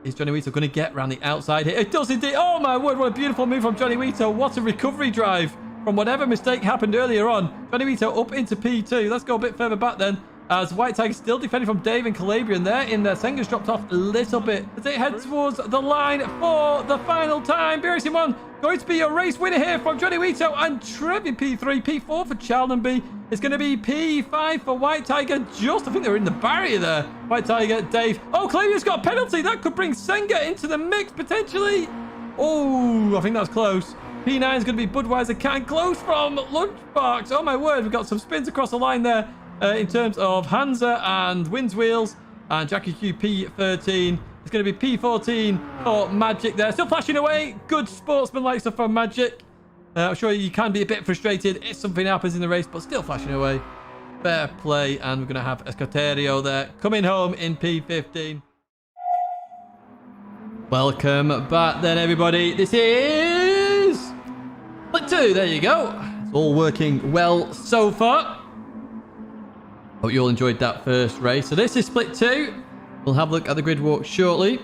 [SPEAKER 1] Is Johnny Vito going to get around the outside here? It does indeed. Oh, my word. What a beautiful move from Johnny Vito. What a recovery drive from whatever mistake happened earlier on. Johnny Vito up into P2. Let's go a bit further back then. As White Tiger still defending from Dave and Calabrian there in there. Senga's dropped off a little bit as they head towards the line for the final time. BRC1 going to be a race winner here from Johnny Vito and Trev in P3. P4 for Challenby. It's going to be P5 for White Tiger. Just, I think they were in the barrier there. White Tiger, Dave. Oh, Calabrian's got a penalty. That could bring Senga into the mix potentially. Oh, I think that's close. P9 is going to be Budweiser Can close from Lunchbox. Oh, my word. We've got some spins across the line there. In terms of Hansa and Wins Wheels and Jackie Q P13. It's going to be P14 for Magic there. Still flashing away. Good sportsman-like stuff from Magic. I'm sure you can be a bit frustrated if something happens in the race, but still flashing away. Fair play. And we're going to have Escoterio there coming home in P15. Welcome back then, everybody. This is Split 2. There you go. It's all working well so far. Hope you all enjoyed that first race. So this is Split 2. We'll have a look at the grid walk shortly.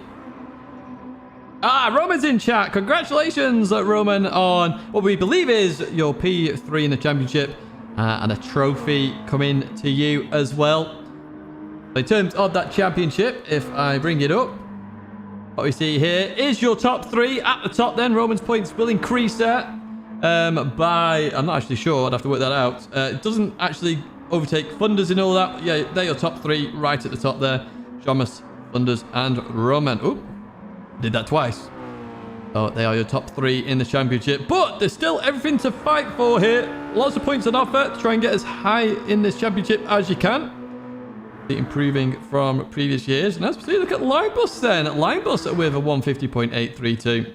[SPEAKER 1] Roman's in chat. Congratulations, Roman, on what we believe is your P3 in the championship and a trophy coming to you as well. So in terms of that championship, if I bring it up, what we see here is your top 3 at the top then. Roman's points will increase there by, I'm not actually sure, I'd have to work that out. It doesn't actually overtake Funders and all that. Yeah, they're your top 3 right at the top there. Jomas, Funders, and Roman. Oh, did that twice. Oh, they are your top 3 in the championship. But there's still everything to fight for here. Lots of points on offer to try and get as high in this championship as you can. Improving from previous years. And as we see, look at Linebus then. Linebus with a 150.832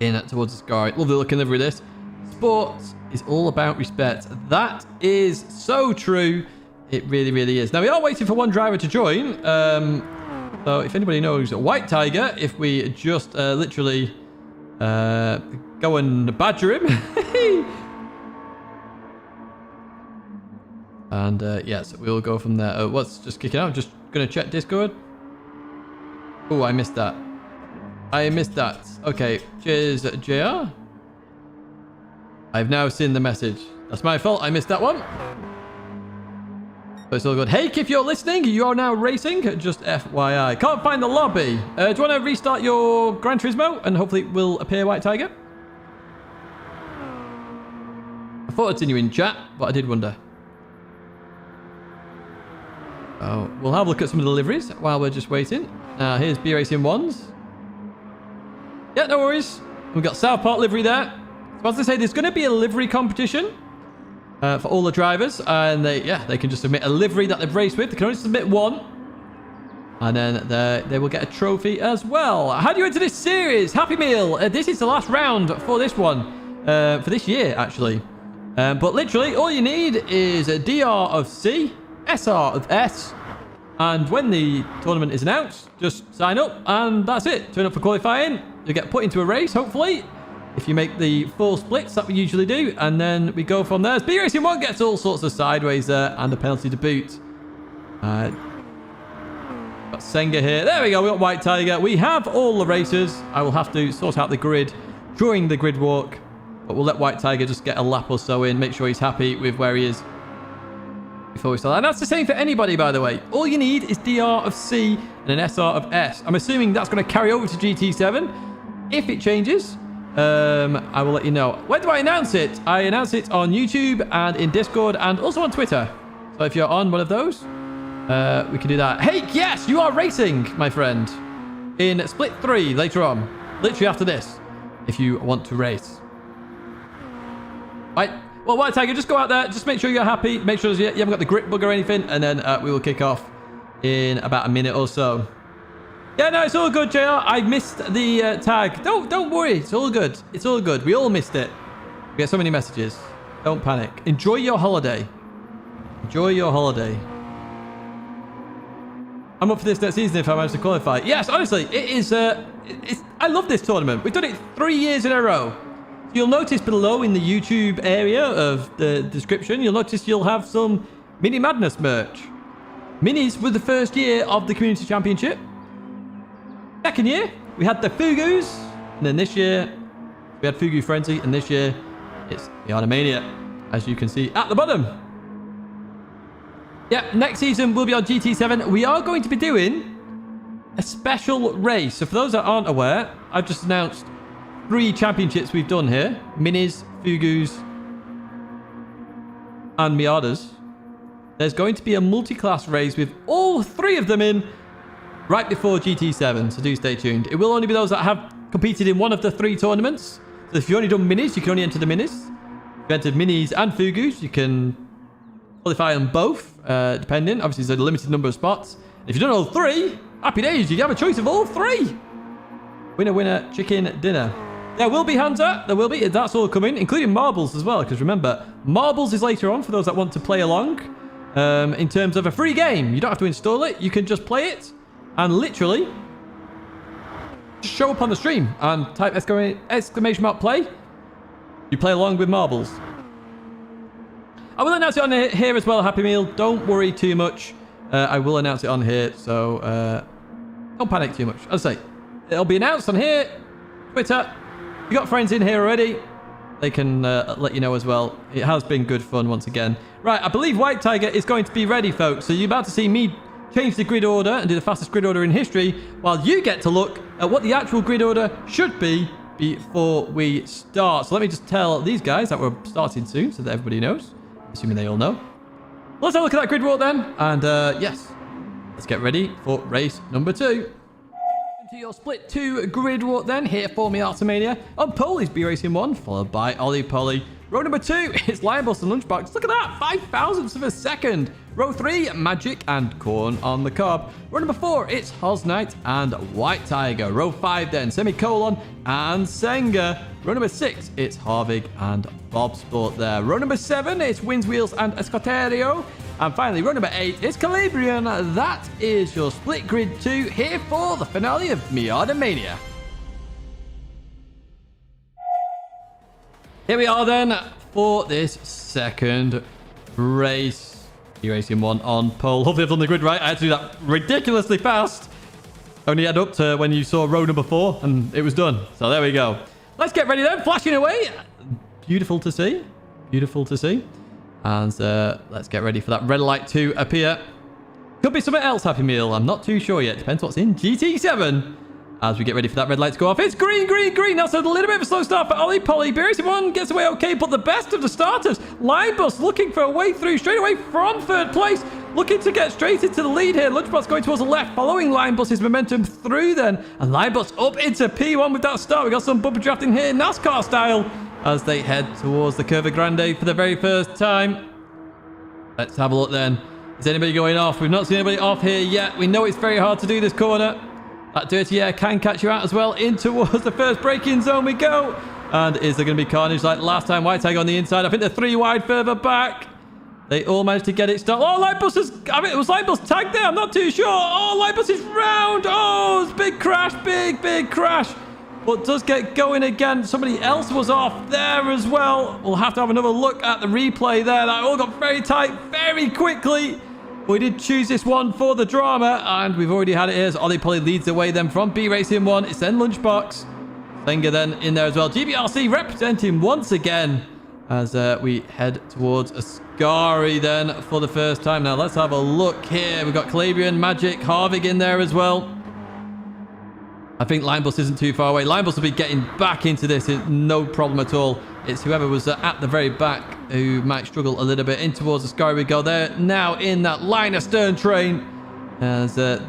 [SPEAKER 1] in towards the sky. Lovely looking livery this. Sports is all about respect. That is so true. It really, really is. Now, we are waiting for one driver to join. So, if anybody knows White Tiger, if we just literally go and badger him. And, yes, we'll go from there. What's just kicking out? Just going to check Discord. Oh, I missed that. I missed that. Okay, cheers, JR. I've now seen the message. That's my fault. I missed that one. But it's all good. Hey, if you're listening, you are now racing. Just FYI. Can't find the lobby. Do you want to restart your Gran Turismo? And hopefully it will appear White Tiger. I thought I'd seen you in chat, but I did wonder. Oh, we'll have a look at some of the liveries while we're just waiting. Here's B Racing 1s. Yeah, no worries. We've got South Park livery there. So as I say, there's going to be a livery competition for all the drivers. And they can just submit a livery that they've raced with. They can only submit one. And then they will get a trophy as well. How do you enter this series? Happy Meal. This is the last round for this one. For this year, actually. But literally, all you need is a DR of C, SR of S. And when the tournament is announced, just sign up. And that's it. Turn up for qualifying. You'll get put into a race, hopefully. If you make the 4 splits that we usually do, and then we go from there. Speed Racing 1 gets all sorts of sideways there, and a penalty to boot. Got Senga here. There we go, we got White Tiger. We have all the racers. I will have to sort out the grid during the grid walk, but we'll let White Tiger just get a lap or so in, make sure he's happy with where he is before we start. And that's the same for anybody, by the way. All you need is DR of C and an SR of S. I'm assuming that's going to carry over to GT7. If it changes, I will let you know. When do I announce it? I announce it on YouTube and in Discord and also on Twitter. So if you're on one of those, we can do that. Hey, yes, you are racing, my friend, in Split 3 later on. Literally after this, if you want to race. Right. Well, White Tiger, just go out there. Just make sure you're happy. Make sure you haven't got the grip bug or anything. And then we will kick off in about a minute or so. Yeah, no, it's all good, JR. I missed the tag. Don't worry. It's all good. It's all good. We all missed it. We get so many messages. Don't panic. Enjoy your holiday. Enjoy your holiday. I'm up for this next season if I manage to qualify. Yes, honestly, it is... I love this tournament. We've done it 3 years in a row. You'll notice below in the YouTube area of the description, you'll notice you'll have some Mini Madness merch. Minis were the first year of the Community Championship. Second year, we had the Fugus. And then this year, we had Fugu Frenzy. And this year, it's Miata Mania, as you can see at the bottom. Yeah, next season we'll be on GT7. We are going to be doing a special race. So for those that aren't aware, I've just announced 3 championships we've done here. Minis, Fugus, and Miatas. There's going to be a multi-class race with all 3 of them in right before GT7, so do stay tuned. It will only be those that have competed in one of the 3 tournaments. So if you've only done Minis, you can only enter the Minis. If you entered Minis and Fugus, you can qualify on both, depending. Obviously, there's a limited number of spots. If you've done all 3, happy days. You have a choice of all 3. Winner, winner, chicken dinner. There will be Hunter. There will be. That's all coming, including marbles as well. Because remember, marbles is later on for those that want to play along. In terms of a free game, you don't have to install it. You can just play it and literally just show up on the stream and type exclamation mark play. You play along with marbles. I will announce it on here as well, Happy Meal. Don't worry too much. I will announce it on here, so don't panic too much. As I say, it'll be announced on here, Twitter. You got friends in here already. They can let you know as well. It has been good fun once again. Right, I believe White Tiger is going to be ready, folks. So you're about to see me change the grid order and do the fastest grid order in history, while you get to look at what the actual grid order should be before we start. So let me just tell these guys that we're starting soon so that everybody knows. Assuming they all know. Let's have a look at that grid walk then. And yes, let's get ready for race number 2. To your split 2 grid walk then, here for Miata Mania. On pole is B Racing 1, followed by Ollie Polly. Row number 2 is Lion Boss and Lunchbox. Look at that, 5 thousandths of a second. Row 3, Magic and Corn on the Cob. Row number 4, it's Hos Knight and White Tiger. Row 5 then, Semicolon and Senga. Row number 6, it's Harvig and Bob Sport there. Row number 7, it's Winds Wheels and Escoterio. And finally, row number 8 is Calabrian. That is your split grid 2 here for the finale of Miata Mania. Here we are then for this second race. E-Racing 1 on pole. Hopefully I've done the grid right. I had to do that ridiculously fast. Only add up to when you saw row number 4 and it was done. So there we go. Let's get ready then. Flashing away. Beautiful to see. Beautiful to see. And let's get ready for that red light to appear. Could be something else, Happy Meal. I'm not too sure yet. Depends what's in GT7. As we get ready for that red light to go off. It's green, green, green. That's a little bit of a slow start for Ollie Polly. B-Racing 1 gets away okay, but the best of the starters. Line Bus looking for a way through straight away from third place. Looking to get straight into the lead here. Lunchbox going towards the left, following Line Bus's momentum through then. And Line Bus up into P1 with that start. We got some bumper drafting here, NASCAR style, as they head towards the Curva Grande for the very first time. Let's have a look then. Is anybody going off? We've not seen anybody off here yet. We know it's very hard to do this corner. That dirty air can catch you out as well. In towards the first braking zone we go. And is there going to be carnage like last time? White Tag on the inside. I think they're 3 wide further back. They all managed to get it started. Oh, Lightbus is... I mean, it was Lightbus tagged there. I'm not too sure. Oh, Lightbus is round. Oh, it's a big crash. Big, big crash. But does get going again. Somebody else was off there as well. We'll have to have another look at the replay there. That all got very tight very quickly. We did choose this one for the drama, and we've already had it here. So Ollie Polly leads the way then from B Racing 1. It's then Lunchbox. Senga then in there as well. GBRC representing once again as we head towards Ascari then for the first time. Now let's have a look here. We've got Calabrian, Magic, Harvig in there as well. I think Linebus isn't too far away. Linebus will be getting back into this. No problem at all. It's whoever was at the very back who might struggle a little bit. In towards the sky we go. They're now in that line of stern train. As the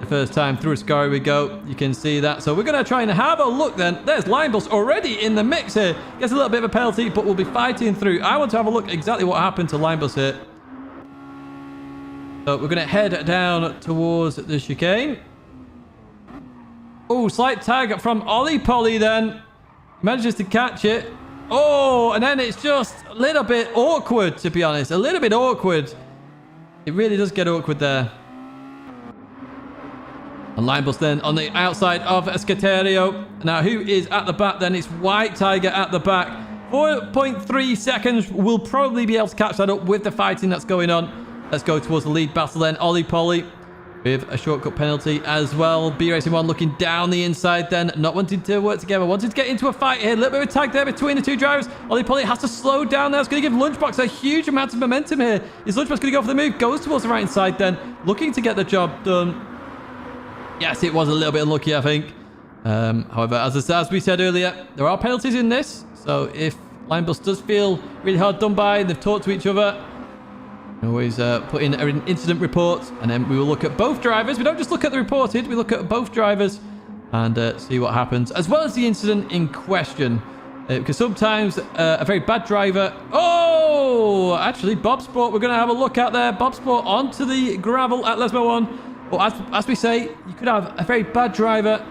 [SPEAKER 1] first time through a sky we go. You can see that. So we're going to try and have a look then. There's Linebus already in the mix here. Gets a little bit of a penalty, but we'll be fighting through. I want to have a look exactly what happened to Linebus here. So we're going to head down towards the chicane. Oh, slight tag from Ollie Polly then. Manages to catch it. Oh, and then it's just a little bit awkward, to be honest. A little bit awkward. It really does get awkward there. And Linebus then on the outside of Escaterio. Now, who is at the back then? It's White Tiger at the back. 4.3 seconds. We'll probably be able to catch that up with the fighting that's going on. Let's go towards the lead battle then. Ollie Polly with a shortcut penalty as well. B Racing 1 looking down the inside then. Not wanting to work together. Wanting to get into a fight here. A little bit of a tag there between the two drivers. Ollie Polly has to slow down there. It's going to give Lunchbox a huge amount of momentum here. Is Lunchbox going to go for the move? Goes towards the right side then. Looking to get the job done. Yes, it was a little bit unlucky, I think. However, as we said earlier, there are penalties in this. So if Linebus does feel really hard done by, they've talked to each other, always put in an incident report, and then we will look at both drivers. We don't just look at the reported, we look at both drivers and see what happens, as well as the incident in question. Because sometimes a very bad driver... Oh! Actually, Bob Sport, we're going to have a look at there. Bob Sport onto the gravel at Lesmo 1. But as we say, you could have a very bad driver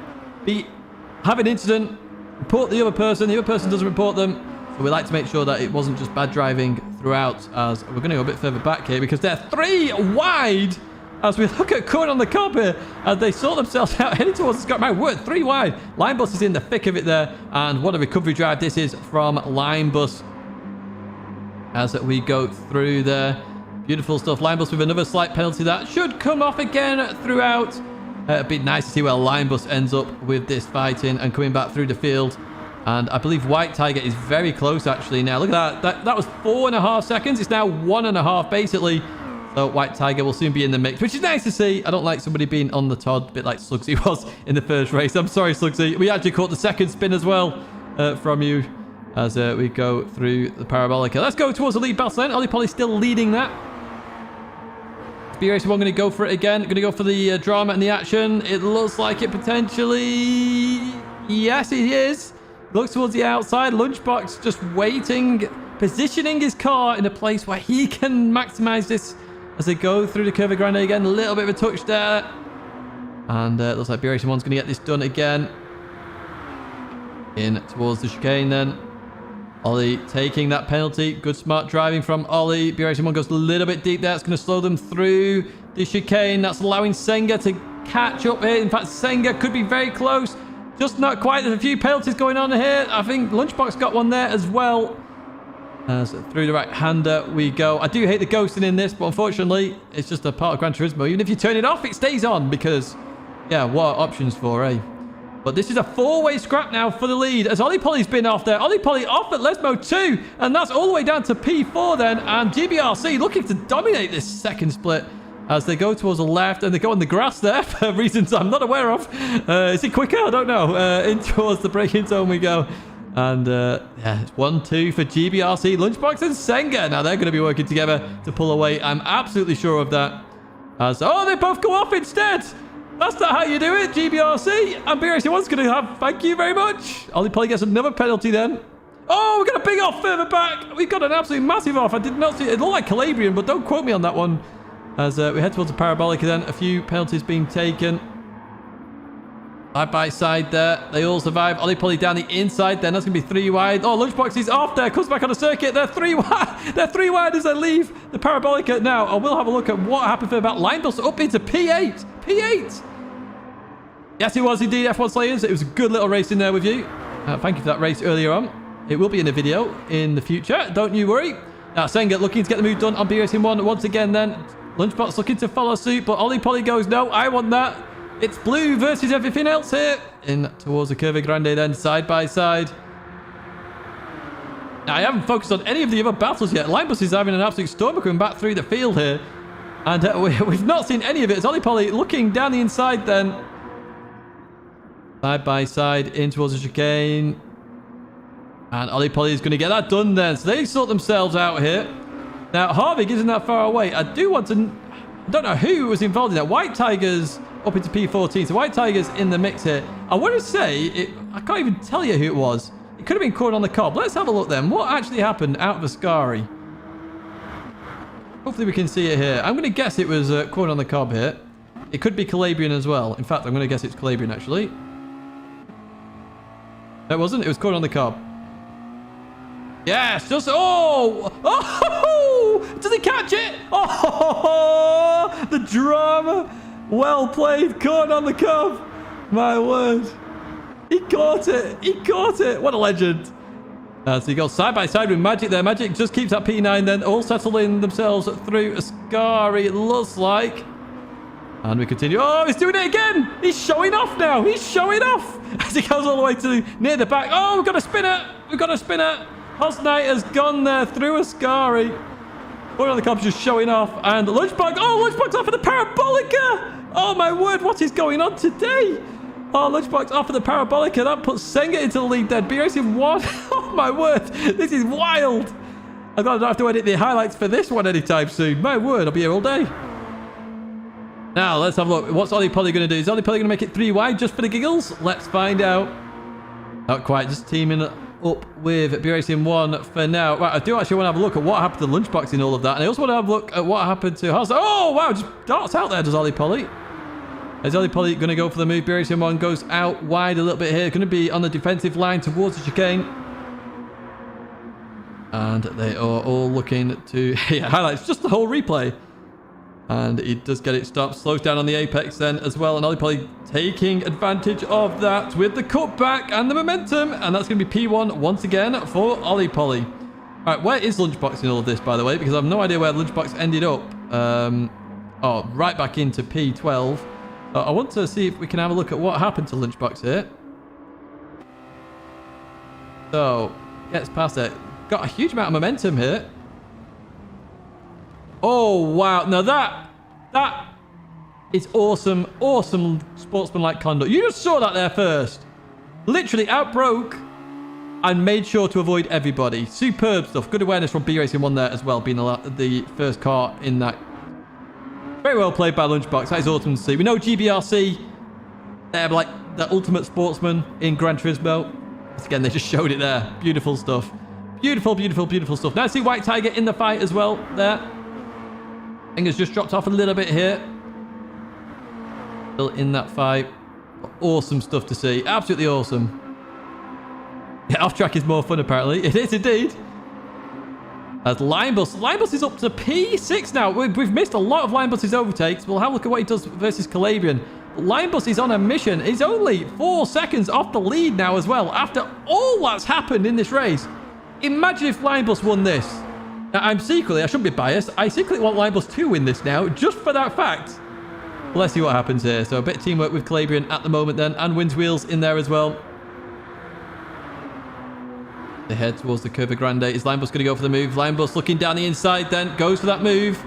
[SPEAKER 1] have an incident, report the other person doesn't report them. So we like to make sure that it wasn't just bad driving throughout, as we're going to go a bit further back here because they're 3 wide as we look at Corn on the Cob here as they sort themselves out heading towards the Scott. My word, 3 wide. Linebus is in the thick of it there, and what a recovery drive this is from Linebus as we go through there. Beautiful stuff. Linebus with another slight penalty that should come off again throughout. It'd be nice to see where Linebus ends up with this fighting and coming back through the field. And I believe White Tiger is very close actually now. Look at that. That was 4.5 seconds. It's now 1.5 basically. So White Tiger will soon be in the mix, which is nice to see. I don't like somebody being on the Todd, a bit like Slugsy was in the first race. I'm sorry, Slugsy. We actually caught the second spin as well from you as we go through the Parabolica. Let's go towards the lead battle then. Ollie Polly still leading that. B Racing 1 going to go for it again. Going to go for the drama and the action. It looks like it potentially... Yes, it is. Looks towards the outside. Lunchbox just waiting, positioning his car in a place where he can maximize this as they go through the Curva Grande again. A little bit of a touch there. And looks like B Racing 1's going to get this done again. In towards the chicane then. Ollie taking that penalty. Good smart driving from Ollie. B Racing 1 goes a little bit deep there. It's going to slow them through the chicane. That's allowing Senga to catch up here. In fact, Senga could be very close. Just not quite. There's a few penalties going on here. I think Lunchbox got one there as well. As through the right-hander we go. I do hate the ghosting in this, but unfortunately, it's just a part of Gran Turismo. Even if you turn it off, it stays on because, yeah, what are options for, eh? But this is a 4-way scrap now for the lead as Ollie Polly's been off there. Ollie Polly off at Lesmo 2, and that's all the way down to P4 then. And GBRC looking to dominate this second split as they go towards the left, and they go on the grass there for reasons I'm not aware of. Is it quicker? I don't know. In towards the braking zone we go. And yeah, it's 1-2 for GBRC, Lunchbox and Senga. Now they're going to be working together to pull away. I'm absolutely sure of that. Oh, they both go off instead. That's not how you do it, GBRC. And B Racing 1's going to have thank you very much. Ollie Polly gets another penalty then. Oh, we've got a big off further back. We've got an absolute massive off. I did not see it. It looked like Calabrian, but don't quote me on that one. As we head towards the Parabolica then. A few penalties being taken. Side by side there. They all survive. Ollie Polly down the inside then. That's going to be 3 wide. Oh, Lunchbox is off there. Comes back on the circuit. They're 3 wide. They're 3 wide as they leave the Parabolica. Now, I will have a look at what happened for about Linebus up into P8. P8. Yes, it was indeed F1 Slayers. It was a good little race in there with you. Thank you for that race earlier on. It will be in the video in the future. Don't you worry. Now, Senga looking to get the move done on B Racing 1 once again then. Lunchbox looking to follow suit, but Ollie Polly goes, no, I want that. It's blue versus everything else here. In towards the Curva Grande then, side by side. Now, I haven't focused on any of the other battles yet. Linebus is having an absolute storm coming back through the field here. And we've not seen any of it. It's Ollie Polly looking down the inside then. Side by side, in towards the chicane. And Ollie Polly is going to get that done then. So they sort themselves out here. Now, Harvick isn't that far away. I do want to... I don't know who was involved in that. White Tigers up into P14. So White Tigers in the mix here. I want to say... I can't even tell you who it was. It could have been Corn on the Cob. Let's have a look then. What actually happened out of Ascari? Hopefully we can see it here. I'm going to guess it was Corn on the Cob here. It could be Calabrian as well. In fact, I'm going to guess it's Calabrian actually. It wasn't. It was Corn on the Cob. Yes, just... Oh! Oh! Does he catch it? Oh! The drama. Well played, Corn on the Cob. My word. He caught it. He caught it. What a legend. So he goes side by side with Magic there. Magic just keeps that P9 then. All settling themselves through Ascari, it looks like. And we continue. Oh, he's doing it again. He's showing off now. He's showing off as he goes all the way to near the back. Oh, we've got a spinner. We've got a spinner. Hosnight has gone there through Ascari. One of the cops just showing off. And Lunchbox. Oh, Lunchbox off of the Parabolica. Oh, my word. What is going on today? Oh, Lunchbox off of the Parabolica. That puts Senga into the lead then. B-Racing 1. Oh, my word. This is wild. I don't have to edit the highlights for this one anytime soon. My word. I'll be here all day. Now, let's have a look. What's Ollie Polly going to do? Is Ollie Polly going to make it 3 wide just for the giggles? Let's find out. Not quite. Just teaming up with B-Racing 1 for now. Right, I do actually want to have a look at what happened to Lunchbox in all of that. And I also want to have a look at what happened to Haas. Oh, wow. Just darts out there, does Ollie Polly. Is Ollie Polly going to go for the move? B-Racing 1 goes out wide a little bit here. Going to be on the defensive line towards the chicane. And they are all looking to... Yeah, highlights just the whole replay. And he does get it stopped. Slows down on the apex then as well. And Ollie Polly taking advantage of that with the cutback and the momentum. And that's going to be P1 once again for Ollie Polly. All right, where is Lunchbox in all of this, by the way? Because I have no idea where Lunchbox ended up. Oh, right back into P12. I want to see if we can have a look at what happened to Lunchbox here. So, gets past it. Got a huge amount of momentum here. Oh, wow. Now that is awesome, awesome sportsmanlike conduct. You just saw that there first. Literally outbroke and made sure to avoid everybody. Superb stuff. Good awareness from B-Racing 1 there as well, being the first car in that. Very well played by Lunchbox. That is awesome to see. We know GBRC, they're like the ultimate sportsman in Gran Turismo. Again, they just showed it there. Beautiful stuff. Beautiful, beautiful, beautiful stuff. Now I see White Tiger in the fight as well there. I think it's just dropped off a little bit here. Still in that fight. Awesome stuff to see. Absolutely awesome. Yeah, off track is more fun apparently. It is indeed. As Linebus. Linebus is up to P6 now. We've missed a lot of Linebus's overtakes. We'll have a look at what he does versus Calabrian. Linebus is on a mission. He's only 4 seconds off the lead now as well. After all that's happened in this race. Imagine if Linebus won this. Now, I shouldn't be biased. I secretly want Linebus to win this now, just for that fact. Well, let's see what happens here. So a bit of teamwork with Calabrian at the moment then, and Wins Wheels in there as well. They head towards the Curva Grande. Is Linebus going to go for the move? Linebus looking down the inside then, goes for that move.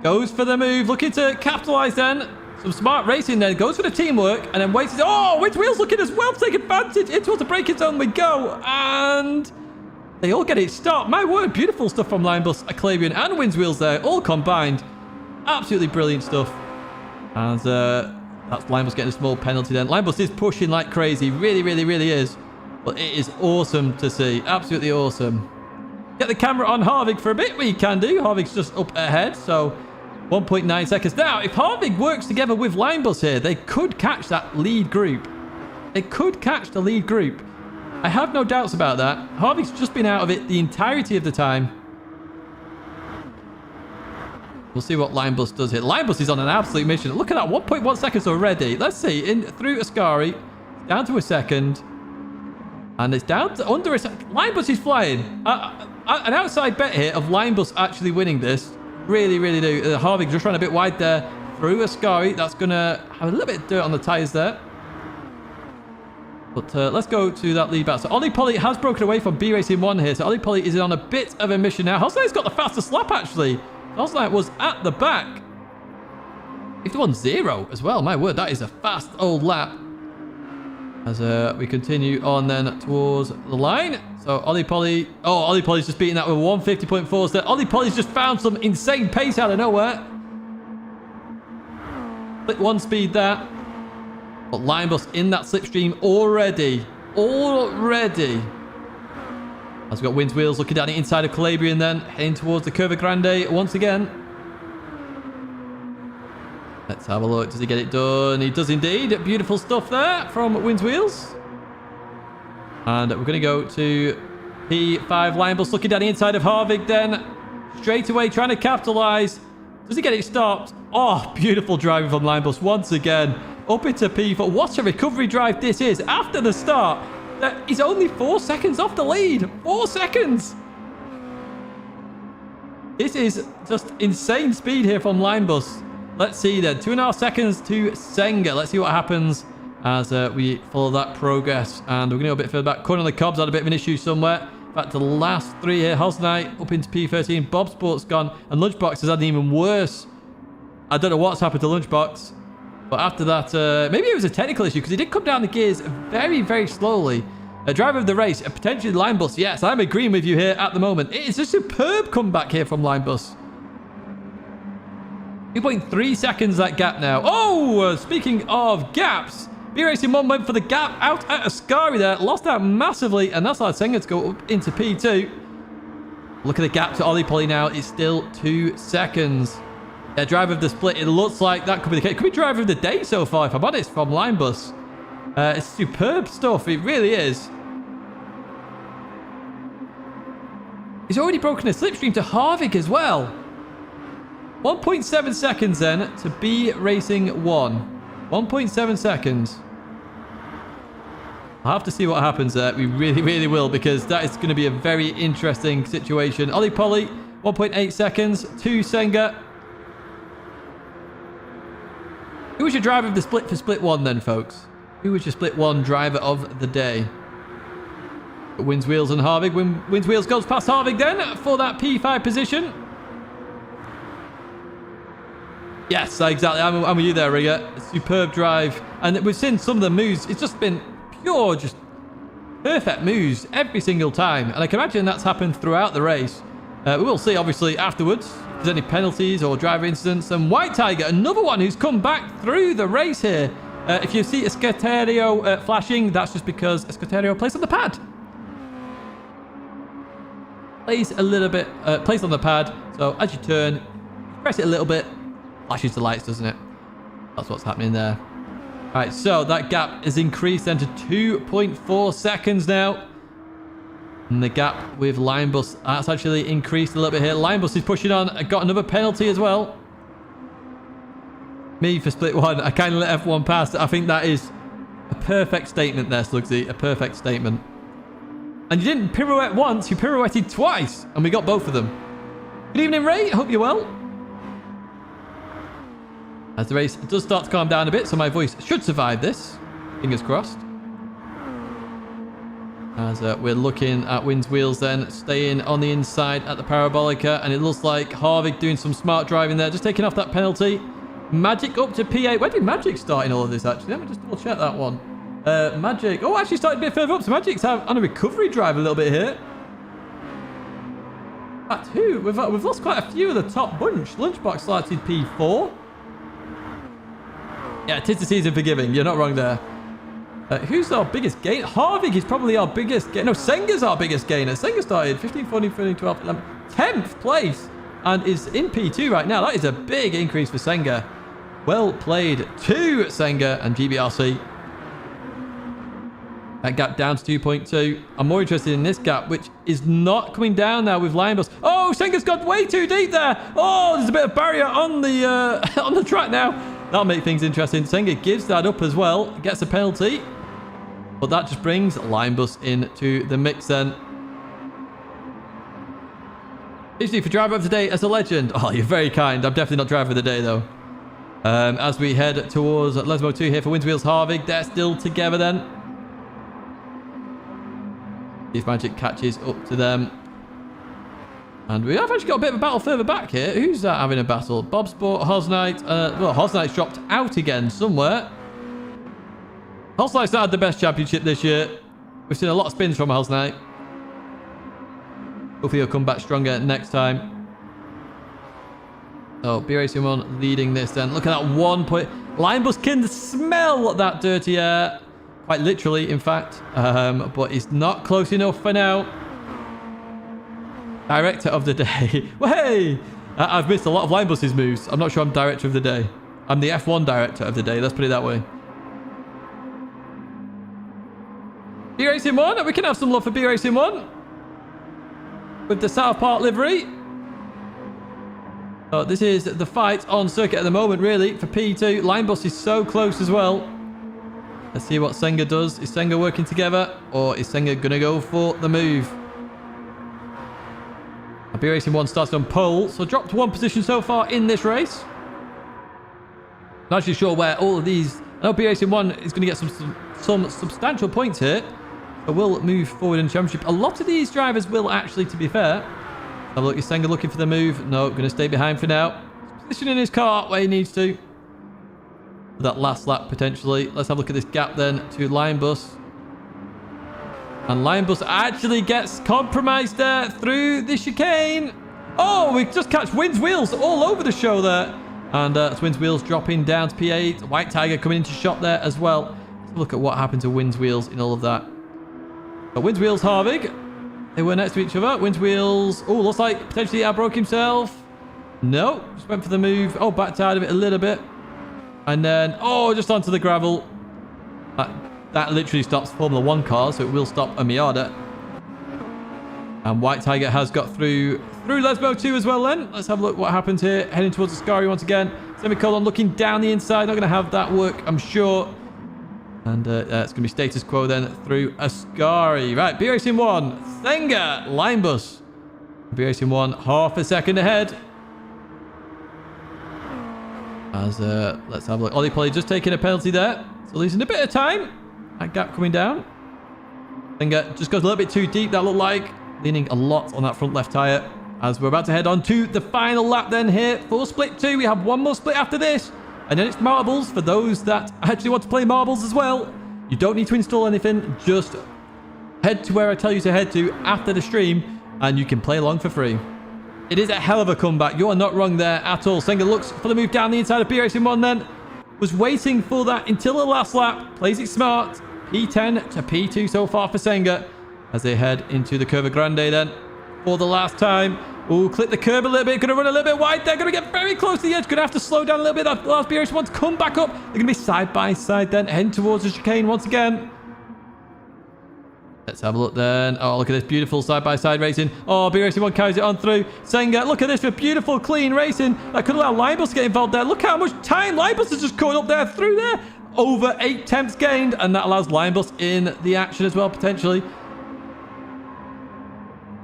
[SPEAKER 1] Goes for the move, looking to capitalize then. Some smart racing then, goes for the teamwork, and then waits. Oh, Wins Wheels looking as well to take advantage. In towards the braking zone we go, and... they all get it stopped. My word, beautiful stuff from Linebus, Calabrian, and Wins Wheels there, all combined. Absolutely brilliant stuff. And that's Linebus getting a small penalty then. Linebus is pushing like crazy. Really, really, really is. But it is awesome to see. Absolutely awesome. Get the camera on Harvick for a bit. We can do. Harvick's just up ahead. So 1.9 seconds. Now, if Harvick works together with Linebus here, they could catch that lead group. They could catch the lead group. I have no doubts about that. Harvick's just been out of it the entirety of the time. We'll see what Linebus does here. Linebus is on an absolute mission. Look at that, 1.1 seconds already. Let's see, through Ascari, down to a second. And it's down to under a second. Linebus is flying. An outside bet here of Linebus actually winning this. Really, really do. Harvick just ran a bit wide there through Ascari. That's going to have a little bit of dirt on the tyres there. But let's go to that lead back. So Ollie Polly has broken away from B-Racing 1 here. So Ollie Polly is on a bit of a mission now. Hosnight's got the fastest lap, actually. Hosnight was at the back. 51.0 as well. My word, that is a fast old lap. As we continue on then towards the line. So Ollie Polly. Oh, Ollie Polly's just beating that with 150.4. So Ollie Polly's just found some insane pace out of nowhere. Split 1 speed there. But Line Bus in that slipstream already. As we've got Wind's Wheels looking down the inside of Calabrian then. Heading towards the Curva Grande once again. Let's have a look. Does he get it done? He does indeed. Beautiful stuff there from Wind's Wheels. And we're going to go to P5 Line Bus looking down the inside of Harvick then. Straight away trying to capitalise. Does he get it stopped? Oh, beautiful driving from Line Bus once again. Up into P4. What a recovery drive this is. After the start, he's only 4 seconds off the lead. 4 seconds. This is just insane speed here from Line Bus. Let's see then. 2.5 seconds to Senga. Let's see what happens as we follow that progress. And we're going to go a bit further back. Corner on the Cobbs had a bit of an issue somewhere. In fact, the last 3 here. Hosnight up into P13. Bob Sport's gone. And Lunchbox has had an even worse. I don't know what's happened to Lunchbox. But after that, maybe it was a technical issue because he did come down the gears very, very slowly. A driver of the race, a potentially Line Bus. Yes, I'm agreeing with you here at the moment. It is a superb comeback here from Line Bus. 2.3 seconds that gap now. Oh, speaking of gaps, B-Racing 1 went for the gap out at Ascari there. Lost out massively, and that's allowed Senga to go up into P2. Look at the gap to Ollie Polly now. It's still 2 seconds. Yeah, driver of the split. It looks like that could be the case. Could be driver of the day so far, if I'm honest, from Line Bus. It's superb stuff. It really is. He's already broken a slipstream to Harvick as well. 1.7 seconds then to B Racing 1. 1.7 seconds. I'll have to see what happens there. We really, really will, because that is going to be a very interesting situation. Ollie Polly, 1.8 seconds to Senga. Who was your driver of the split for split 1 then, folks? Who was your split 1 driver of the day? Wins Wheels and Harvick. Wins Wheels goes past Harvick then for that P5 position. Yes, exactly. I'm with you there, Rigger. Superb drive. And we've seen some of the moves. It's just been pure, just perfect moves every single time. And I can imagine that's happened throughout the race. We will see, obviously, afterwards, if there's any penalties or driver incidents. And White Tiger, another one who's come back through the race here. If you see Escoterio flashing, that's just because Escoterio plays on the pad. Plays a little bit, plays on the pad. So as you turn, press it a little bit, flashes the lights, doesn't it? That's what's happening there. All right, so that gap is increased then to 2.4 seconds now. And the gap with Line Bus, that's actually increased a little bit here. Line Bus is pushing on, got another penalty as well. Me for split 1, I kind of let F1 pass. I think that is a perfect statement there, Slugsy. A perfect statement. And you didn't pirouette once, you pirouetted twice. And we got both of them. Good evening, Ray. Hope you're well. As the race does start to calm down a bit, so my voice should survive this. Fingers crossed. As we're looking at Wind's Wheels then, staying on the inside at the Parabolica. And it looks like Harvick doing some smart driving there, just taking off that penalty. Magic up to P8. Where did Magic start in all of this, actually? Let me just double check that one. Magic. Oh, actually started a bit further up. So Magic's on a recovery drive a little bit here. At who? We've lost quite a few of the top bunch. Lunchbox started P4. Yeah, 'tis the season for giving. You're not wrong there. Who's our biggest gainer? Harvick is probably our biggest gainer. No, Senga's our biggest gainer. Senga started 15, 14, 15, 12, 11. 10th place and is in P2 right now. That is a big increase for Senga. Well played to Senga and GBRC. That gap down to 2.2. I'm more interested in this gap, which is not coming down now with Line Bus. Oh, Senga's gone way too deep there. Oh, there's a bit of barrier on the on the track now. That'll make things interesting. Senga gives that up as well. Gets a penalty. But that just brings Line Bus into the mix then. Usually for driver of the day as a legend. Oh, you're very kind. I'm definitely not driver of the day though. As we head towards Lesmo 2 here for Wind's Wheels Harvick. They're still together then. If Magic catches up to them. And we have actually got a bit of a battle further back here. Who's that having a battle? Bob Sport, Hosnight. Well, Hosnight's dropped out again somewhere. Hulse Knight's not had the best championship this year. We've seen a lot of spins from Hulse Knight. Hopefully he'll come back stronger next time. Oh, B Racing 1 leading this then. Look at that 1 point. Line Bus can smell that dirty air. Quite literally, in fact. But it's not close enough for now. Director of the day. Well, hey! I've missed a lot of Line Bus's moves. I'm not sure I'm director of the day. I'm the F1 director of the day. Let's put it that way. B Racing 1. We can have some love for B Racing 1. With the South Park livery. So this is the fight on circuit at the moment, really, for P2. Line Bus is so close as well. Let's see what Senga does. Is Senga working together? Or is Senga going to go for the move? B Racing 1 started on pole, so dropped 1 position so far in this race. Not actually sure where all of these... I know B Racing 1 is going to get some substantial points here. But we'll move forward in the championship. A lot of these drivers will actually, to be fair. Have a look. Is Senga looking for the move? No, going to stay behind for now. Positioning his car where he needs to. For that last lap, potentially. Let's have a look at this gap then to Line Bus. And Line Bus actually gets compromised there through the chicane. Oh, we just catch Wynn's wheels all over the show there. And it's Wynn's wheels dropping down to P8. White Tiger coming into shot there as well. Let's have a look at what happened to Wynn's wheels in all of that. But Wynn's wheels, Harvig. They were next to each other. Wynn's wheels. Oh, looks like potentially outbroke himself. No, just went for the move. Oh, backed out of it a little bit. And then, oh, just onto the gravel. That literally stops Formula 1 cars, so it will stop a Miata. And White Tiger has got through Lesbo 2 as well then. Let's have a look what happens here. Heading towards Ascari once again. Semicolon looking down the inside. Not going to have that work, I'm sure. And it's going to be status quo then through Ascari. Right, B Racing 1. Senga, Line Bus. B Racing 1, half a second ahead. As, let's have a look. Ollie Polly just taking a penalty there. So losing a bit of time. That gap coming down. Senga just goes a little bit too deep, that looked like. Leaning a lot on that front left tyre. As we're about to head on to the final lap then here for Split 2. We have one more split after this. And then it's marbles for those that actually want to play marbles as well. You don't need to install anything. Just head to where I tell you to head to after the stream. And you can play along for free. It is a hell of a comeback. You are not wrong there at all. Senga looks for the move down the inside of B Racing 1 then. Was waiting for that until the last lap. Plays it smart. P10 to P2 so far for Senga. As they head into the Curva Grande then. For the last time. Ooh, clip the curb a little bit. Going to run a little bit wide. They're going to get very close to the edge. Going to have to slow down a little bit. That last B Racing 1 to come back up. They're going to be side by side then. Heading towards the chicane once again. Let's have a look then. Oh, look at this beautiful side-by-side racing. Oh, B Racing 1 carries it on through. Senga, look at this for beautiful, clean racing. That could allow Line Bus to get involved there. Look how much time Line Bus has just caught up there, through there. Over 8 temps gained. And that allows Line Bus in the action as well, potentially.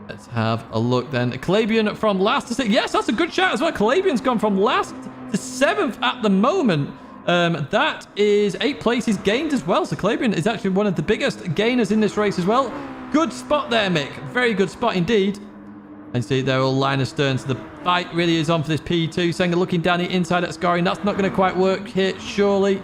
[SPEAKER 1] Let's have a look then. Calabian from last to 6th. Yes, that's a good shot as well. Calabian's gone from last to 7th at the moment. That is 8 places gained as well. So Calabian is actually one of the biggest gainers in this race as well. Good spot there, Mick. Very good spot indeed. And see, they're all line astern. So the fight really is on for this P2. Senga looking down the inside at Ascari. That's not going to quite work here, surely.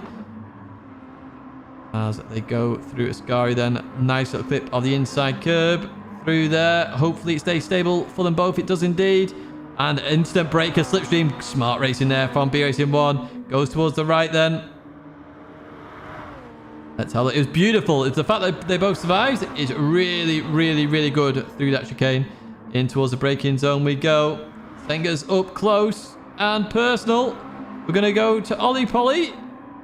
[SPEAKER 1] As they go through Ascari then. Nice little clip of the inside curb. Through there. Hopefully it stays stable for them both. It does indeed. And instant breaker slipstream. Smart racing there from B Racing 1. Goes towards the right then. Let's have it. It was beautiful. It's the fact that they both survived is really, really, really good through that chicane. In towards the braking zone we go. Senga's up close and personal. We're going to go to Ollie Polly.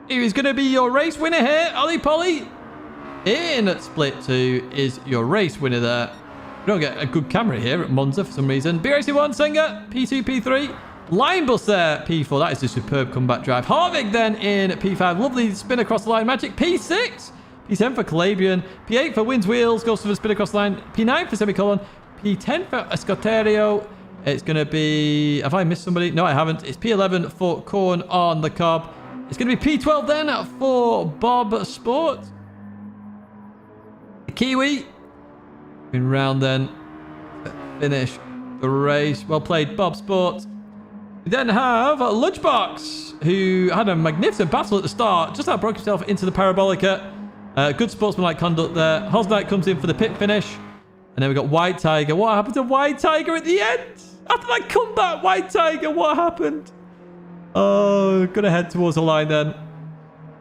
[SPEAKER 1] He is going to be your race winner here. Ollie Polly in Split 2 is your race winner there. We don't get a good camera here at Monza for some reason. B Racing 1, Senga, P2, P3. Line Bus there, P4. That is a superb comeback drive. Harvick then in P5. Lovely spin across the line. Magic, P6. P7 for Calabian. P8 for Wynn's Wheels. Goes for the spin across the line. P9 for Semicolon. P10 for Escoterio. It's going to be... Have I missed somebody? No, I haven't. It's P11 for Corn on the Cob. It's going to be P12 then for Bob Sport. The Kiwi. Been round then. Finish the race. Well played, Bob Sport. We then have Lunchbox, who had a magnificent battle at the start. Just outbroke himself into the Parabolica. Good sportsmanlike conduct there. Hosnight comes in for the pit finish. And then we got White Tiger. What happened to White Tiger at the end? After that comeback, White Tiger, what happened? Oh, gonna head towards the line then.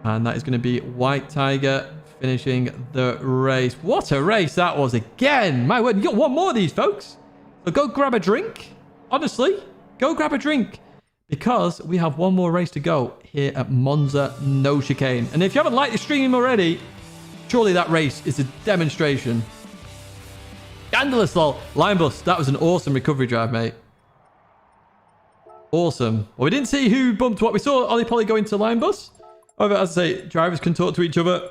[SPEAKER 1] And that is going to be White Tiger finishing the race. What a race that was again. My word, you got one more of these, folks. So go grab a drink. Honestly, go grab a drink. Because we have one more race to go here at Monza, no chicane. And if you haven't liked the stream already, surely that race is a demonstration. Scandalous lol. Line bus, that was an awesome recovery drive, mate. Awesome. Well, we didn't see who bumped what. We saw Ollie Polly go into line bus. However, as I say, drivers can talk to each other.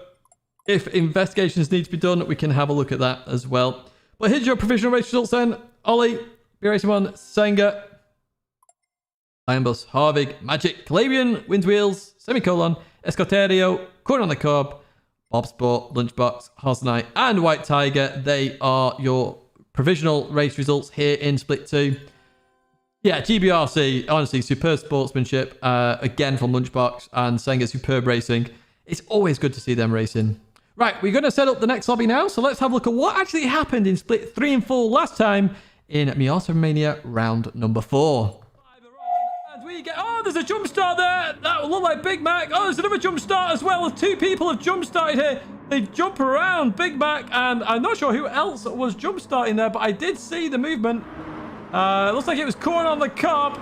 [SPEAKER 1] If investigations need to be done, we can have a look at that as well. But here's your provisional race results then. Ollie, B-Racing 1, Senga, Line Bus, Harvig, Magic, Calabian, Wind Wheels, Semicolon, Escoterio, Corner on the Cob, Bob Sport, Lunchbox, Hosnight, and White Tiger. They are your provisional race results here in Split 2. Yeah, GBRC, honestly, superb sportsmanship. Again from Lunchbox and Senga, superb racing. It's always good to see them racing. Right, we're going to set up the next lobby now. So let's have a look at what actually happened in Split 3 and 4 last time in Miata Mania round number 4. And we get... Oh, there's a jump start there. That will look like Big Mac. Oh, there's another jump start as well. 2 people have jump started here. They jump around Big Mac. And I'm not sure who else was jump starting there, but I did see the movement. Looks like it was Corn on the Cob.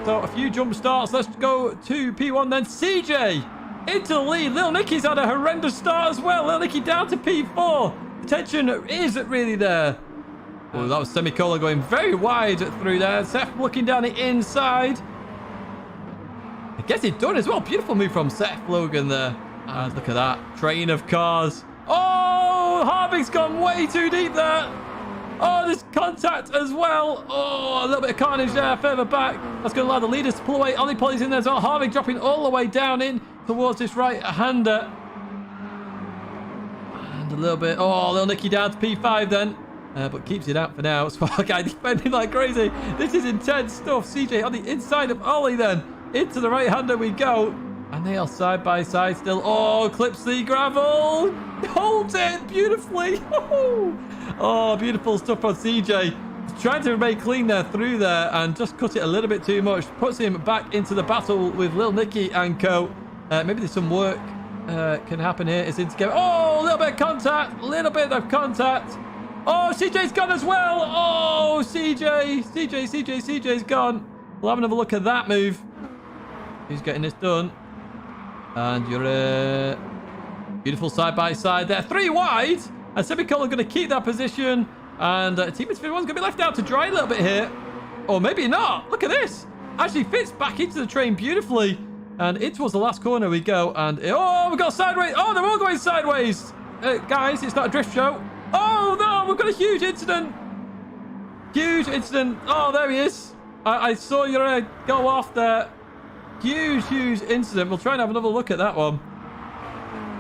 [SPEAKER 1] So a few jump starts. Let's go to P1 then. CJ into the lead. Little Nicky's had a horrendous start as well. Little Nicky down to P4. The tension isn't really there. Oh, that was Semicolon going very wide through there. Seth looking down the inside. I guess it done as well. Beautiful move from Seth Logan there. And look at that. Train of cars. Oh, Harvey's gone way too deep there. Oh, there's contact as well. Oh, a little bit of carnage there further back. That's going to allow the leaders to pull away. Ollie Polly's in there as well. Harvey dropping all the way down in towards this right-hander. And a little bit. Oh, little Nicky down to P5 then. But keeps it out for now. Spark guy defending like crazy. This is intense stuff. CJ on the inside of Ollie then. Into the right-hander we go. And they are side by side still. Oh, clips the gravel. Holds it beautifully. Oh, beautiful stuff from CJ. He's trying to remain clean there through there and just cut it a little bit too much. Puts him back into the battle with Lil Nicky and co. Maybe there's some work can happen here. It's in together. Oh, a little bit of contact. Little bit of contact. Oh, CJ's gone as well. Oh, CJ's gone. We'll have another look at that move. Who's getting this done? And you're beautiful side by side there. 3 wide. And Semicolon going to keep that position. And Teammates 51's going to be left out to dry a little bit here. Or maybe not. Look at this. Actually fits back into the train beautifully. And in towards the last corner we go. And oh, we've got sideways. Oh, they're all going sideways. Guys, it's not a drift show. Oh, no, we've got a huge incident. Huge incident. Oh, there he is. I saw you go off there. Huge incident. We'll try and have another look at that one.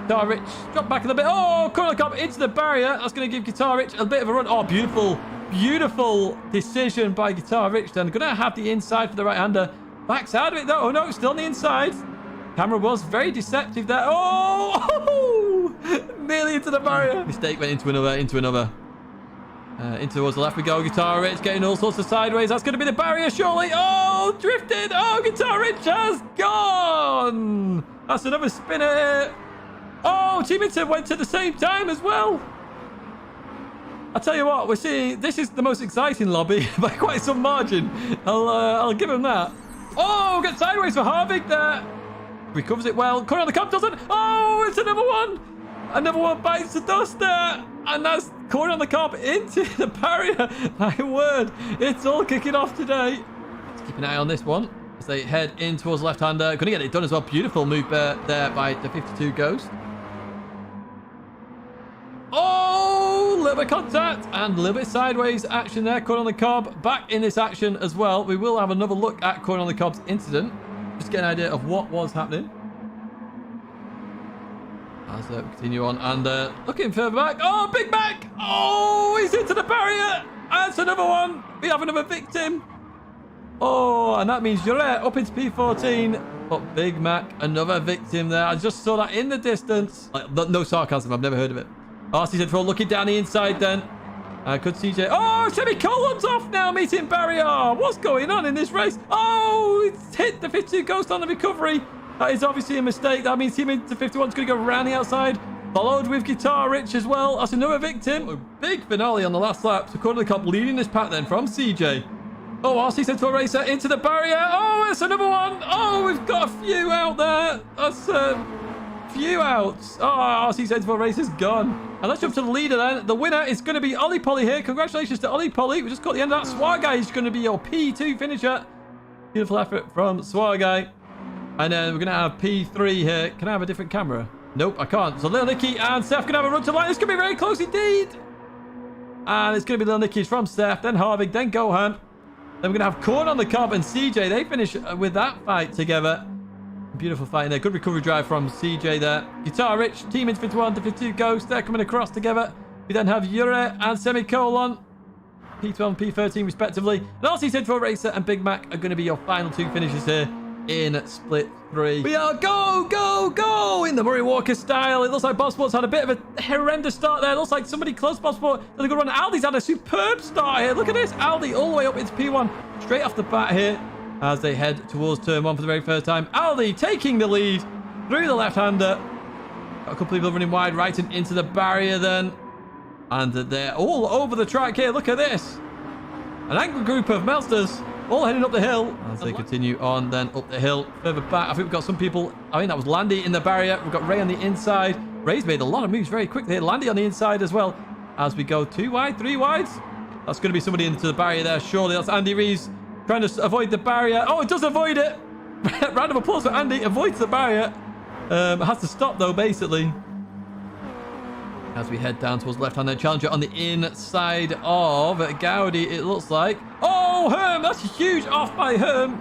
[SPEAKER 1] Guitar Rich, drop back a little bit. Oh, corner cop into the barrier. That's going to give Guitar Rich a bit of a run. Oh, beautiful decision by Guitar Rich then. Going to have the inside for the right-hander. Backs out of it though. Oh no, still on the inside. Camera was very deceptive there. Oh, nearly into the barrier. Mistake went into another. In towards the left we go. Guitar Rich getting all sorts of sideways. That's going to be the barrier surely. Oh, drifted. Oh, Guitar Rich has gone. That's another spinner. Oh, Team Inter went at the same time as well. I'll tell you what, we're seeing this is the most exciting lobby by quite some margin. I'll give him that. Oh, get sideways for Harvick there. Recovers it well. Corner on the cup doesn't. Oh, it's another one. Another one bites the dust there. And that's corner on the cup into the barrier. My word, it's all kicking off today. Let's keep an eye on this one as they head in towards the left-hander. Going to get it done as well. Beautiful move there by the 52 Ghost. Oh, a little bit of contact and a little bit of sideways action there. Corner on the cob back in this action as well. We will have another look at corner on the cob's incident. Just get an idea of what was happening. As we continue on and looking further back. Oh, Big Mac. Oh, he's into the barrier. That's another one. We have another victim. Oh, and that means you're up into P14. But Big Mac, another victim there. I just saw that in the distance. Like, no sarcasm. I've never heard of it. RC said, looking down the inside then. Could CJ... Oh, semicolon's off now, meeting barrier. What's going on in this race? Oh, it's hit the 52 Ghost on the recovery. That is obviously a mistake. That means team into 51's going to go around the outside. Followed with Guitar Rich as well. That's another victim. A big finale on the last lap. So Quarterly Cop leading this pack then from CJ. Oh, RC said to a racer into the barrier. Oh, it's another one. Oh, we've got a few out there. That's a few outs. Oh, RC said to a racer's gone. And let's jump to the leader then. The winner is going to be Ollie Polly here. Congratulations to Ollie Polly. We just got the end of that. Swar Guy is going to be your P2 finisher. Beautiful effort from Swar Guy. And then we're going to have P3 here. Can I have a different camera? Nope, I can't. So Little Nicky and Seth can have a run to the line. It's going to be very close indeed. And it's going to be Little Nicky's from Seth, then Harvig, then Gohan. Then we're going to have Korn on the Cobb and CJ. They finish with that fight together. Beautiful fight in there. Good recovery drive from CJ there. Guitar Rich, Team Infinity 1 to 52 Ghost. They're coming across together. We then have Yure and Semicolon. P12 and P13 respectively. And RC Central Racer and Big Mac are going to be your final two finishes here in Split 3. We are go in the Murray Walker style. It looks like Bob Sports had a bit of a horrendous start there. It looks like somebody close Bob Sport did a good run. Aldi's had a superb start here. Look at this. Aldi all the way up into P1 straight off the bat here as they head towards turn 1 for the very first time. Aldi taking the lead through the left-hander. Got a couple of people running wide right and into the barrier then. And they're all over the track here. Look at this. An angry group of Mazdas all heading up the hill as they continue on then up the hill further back. I think we've got some people. I think that was Landy in the barrier. We've got Ray on the inside. Ray's made a lot of moves very quickly here. Landy on the inside as well as we go 2 wide, 3 wides. That's going to be somebody into the barrier there. Surely that's Andy Rees trying to avoid the barrier. Oh, it does avoid it. Round of applause for Andy. Avoids the barrier. Has to stop though basically. As we head down towards left-hand challenger on the inside of Gaudi, it looks like. Oh, Herm! That's huge off by Herm.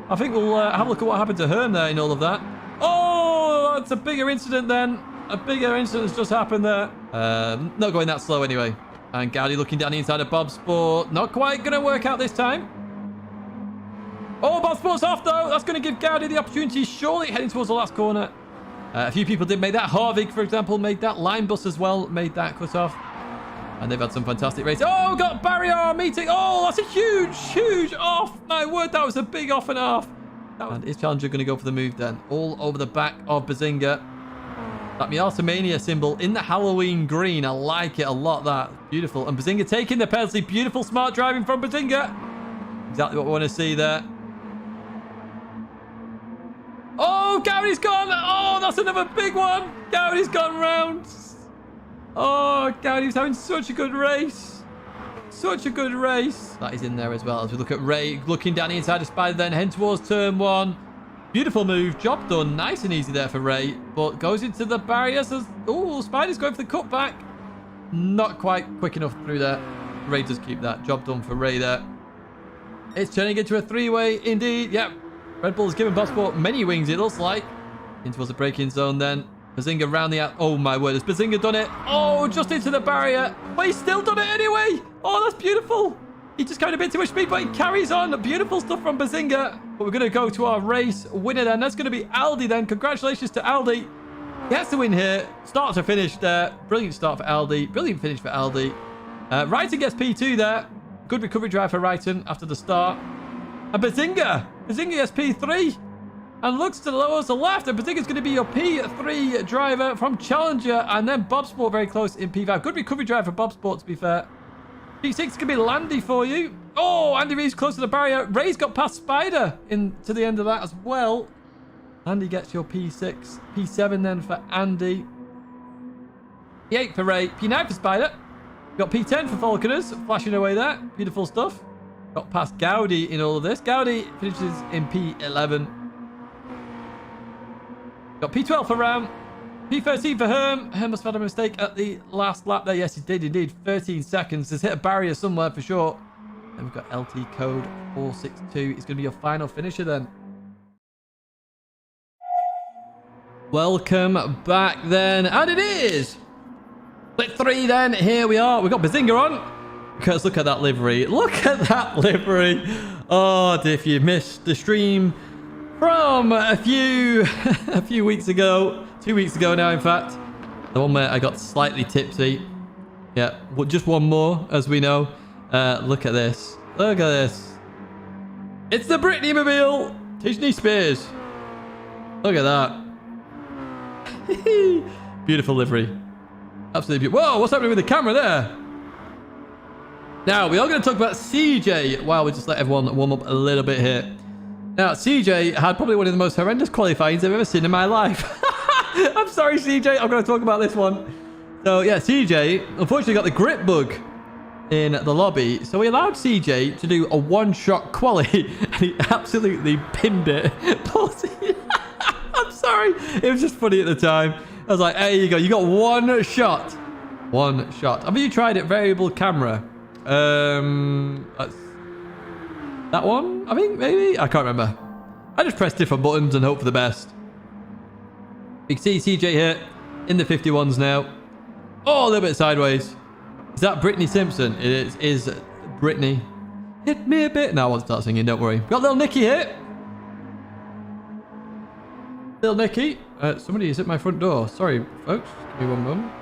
[SPEAKER 1] I think we'll have a look at what happened to Herm there in all of that. Oh, that's a bigger incident then. A bigger incident has just happened there. Not going that slow anyway. And Gaudi looking down the inside of Bob Sport. Not quite going to work out this time. Oh, Bob Sport's off though. That's going to give Gaudi the opportunity. Surely heading towards the last corner. A few people did make that. Harvig, for example, made that. Line Bus as well made that cut off. And they've had some fantastic races. Oh, got barrier meeting. Oh, that's a huge off. My word, that was a big off and a half. And is Challenger going to go for the move then? All over the back of Bazinga. That Miata Mania symbol in the Halloween green. I like it a lot, that. Beautiful. And Bazinga taking the penalty. Beautiful, smart driving from Bazinga. Exactly what we want to see there. Oh, Gowdy's gone. Oh, that's another big one. Gowdy's gone round. Oh, Gowdy's having such a good race. Such a good race. That is in there as well. As we look at Ray looking down the inside of Spider, then heading towards turn 1. Beautiful move. Job done. Nice and easy there for Ray. But goes into the barrier. So, oh, Spider's going for the cutback. Not quite quick enough through there. Ray does keep that. Job done for Ray there. It's turning into a 3-way indeed. Yep. Red Bull has given Bob Sport many wings, it looks like. In towards the braking zone then. Bazinga round the out. Oh my word, has Bazinga done it? Oh, just into the barrier. But he's still done it anyway. Oh, that's beautiful. He just carried a bit too much speed, but he carries on. Beautiful stuff from Bazinga. But we're going to go to our race winner then. That's going to be Aldi then. Congratulations to Aldi. He has to win here. Start to finish there. Brilliant start for Aldi. Brilliant finish for Aldi. Wrighton gets P2 there. Good recovery drive for Wrighton after the start. And Bazinga gets P3 and looks to the lowest left. And Bazinga's going to be your P3 driver from Challenger. And then Bob Sport very close in P5. Good recovery drive for Bob Sport, to be fair. P6 is going to be Landy for you. Oh, Andy Reed's close to the barrier. Ray's got past Spider to the end of that as well. Andy gets your P6. P7 then for Andy. P8 for Ray. P9 for Spider. Got P10 for Falconers. Flashing away there. Beautiful stuff. Got past Gaudi in all of this. Gaudi finishes in P11. Got P12 for Ram. P13 for Herm. Herm must have had a mistake at the last lap there. Yes, he did indeed. 13 seconds. Has hit a barrier somewhere for sure. Then we've got LT code 462. It's going to be your final finisher then. Welcome back then. And it is Split 3 then. Here we are. We've got Bazinga on. Because look at that livery. Look at that livery. Oh, if you missed the stream from a few weeks ago, 2 weeks ago now, in fact, the one where I got slightly tipsy. Yeah, well, just one more, as we know. Look at this. Look at this. It's the Britney mobile. Tidgney Spears. Look at that. Beautiful livery. Absolutely beautiful. Whoa, what's happening with the camera there? Now, we are going to talk about CJ. Wow, we just let everyone warm up a little bit here. Now, CJ had probably one of the most horrendous qualifyings I've ever seen in my life. I'm sorry, CJ. I'm going to talk about this one. So, yeah, CJ unfortunately got the grip bug in the lobby. So, we allowed CJ to do a one-shot quali. And he absolutely pinned it. I'm sorry. It was just funny at the time. I was like, there you go. You got one shot. One shot. Have you tried it? Variable camera. That's that one, I think, maybe? I can't remember. I just press different buttons and hope for the best. You can see CJ here in the 51s now. Oh, a little bit sideways. Is that Brittany Simpson? It is Brittany. Hit me a bit. Now I won't start singing, don't worry. Got little Nicky here. Little Nicky. Somebody is at my front door. Sorry, folks. Give me one moment.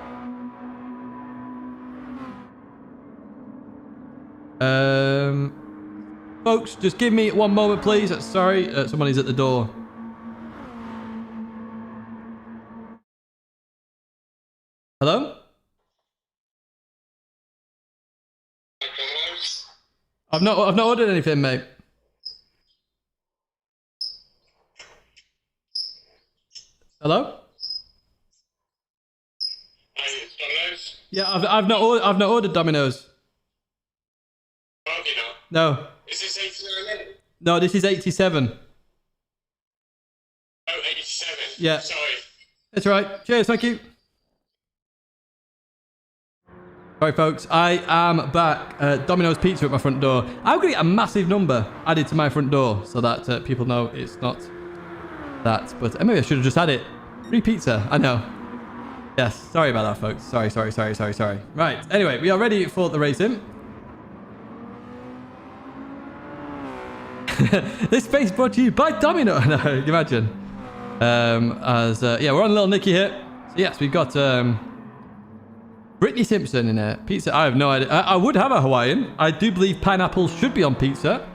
[SPEAKER 1] Folks, just give me one moment, please. Sorry, somebody's at the door. Hello? I've not ordered anything, mate. Hello? Yeah, I've not ordered Domino's. No.
[SPEAKER 2] Is this 89?
[SPEAKER 1] No, this is 87.
[SPEAKER 2] Oh, 87.
[SPEAKER 1] Yeah.
[SPEAKER 2] Sorry.
[SPEAKER 1] That's right. Cheers, thank you. Sorry, folks. I am back. Domino's Pizza at my front door. I'm going to get a massive number added to my front door so that people know it's not that. But maybe I should have just had it. Free pizza. I know. Yes. Sorry about that, folks. Sorry. Right. Anyway, we are ready for the racing. This space brought to you by Domino. No, can you imagine? Yeah, we're on little Nicky here. So yes, we've got Brittany Simpson in a pizza. I have no idea. I would have a Hawaiian. I do believe pineapple should be on pizza.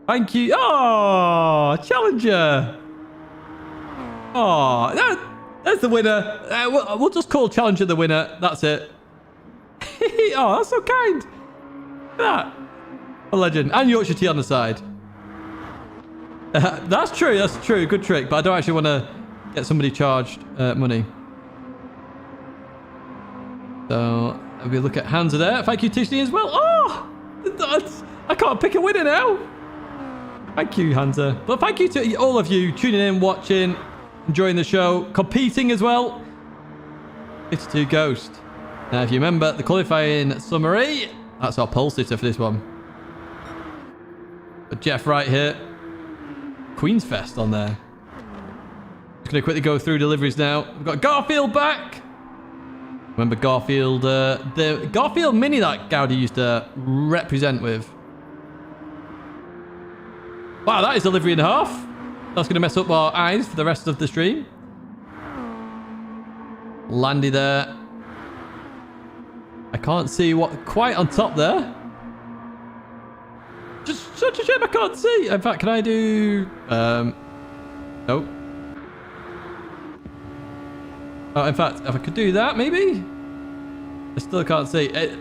[SPEAKER 1] Thank you. Oh, Challenger. Oh, that's the winner. We'll just call Challenger the winner. That's it. Oh, that's so kind. Look at that. A legend. And Yorkshire tea on the side. That's true. Good trick. But I don't actually want to get somebody charged money. So, if we look at Hansa there. Thank you, Tidgney, as well. Oh! I can't pick a winner now. Thank you, Hansa. But thank you to all of you tuning in, watching, enjoying the show, competing as well. 52 Ghost. Now, if you remember the qualifying summary, that's our pole sitter for this one. But Jeff right here. Queen's Fest on there. Just going to quickly go through deliveries now. We've got Garfield back. Remember Garfield, the Garfield Mini that Gaudi used to represent with. Wow, that is delivery and a half. That's going to mess up our eyes for the rest of the stream. Landy there. I can't see what quite on top there. Just such a shame I can't see. In fact, can I do... Nope. Oh, in fact, if I could do that, maybe? I still can't see. Is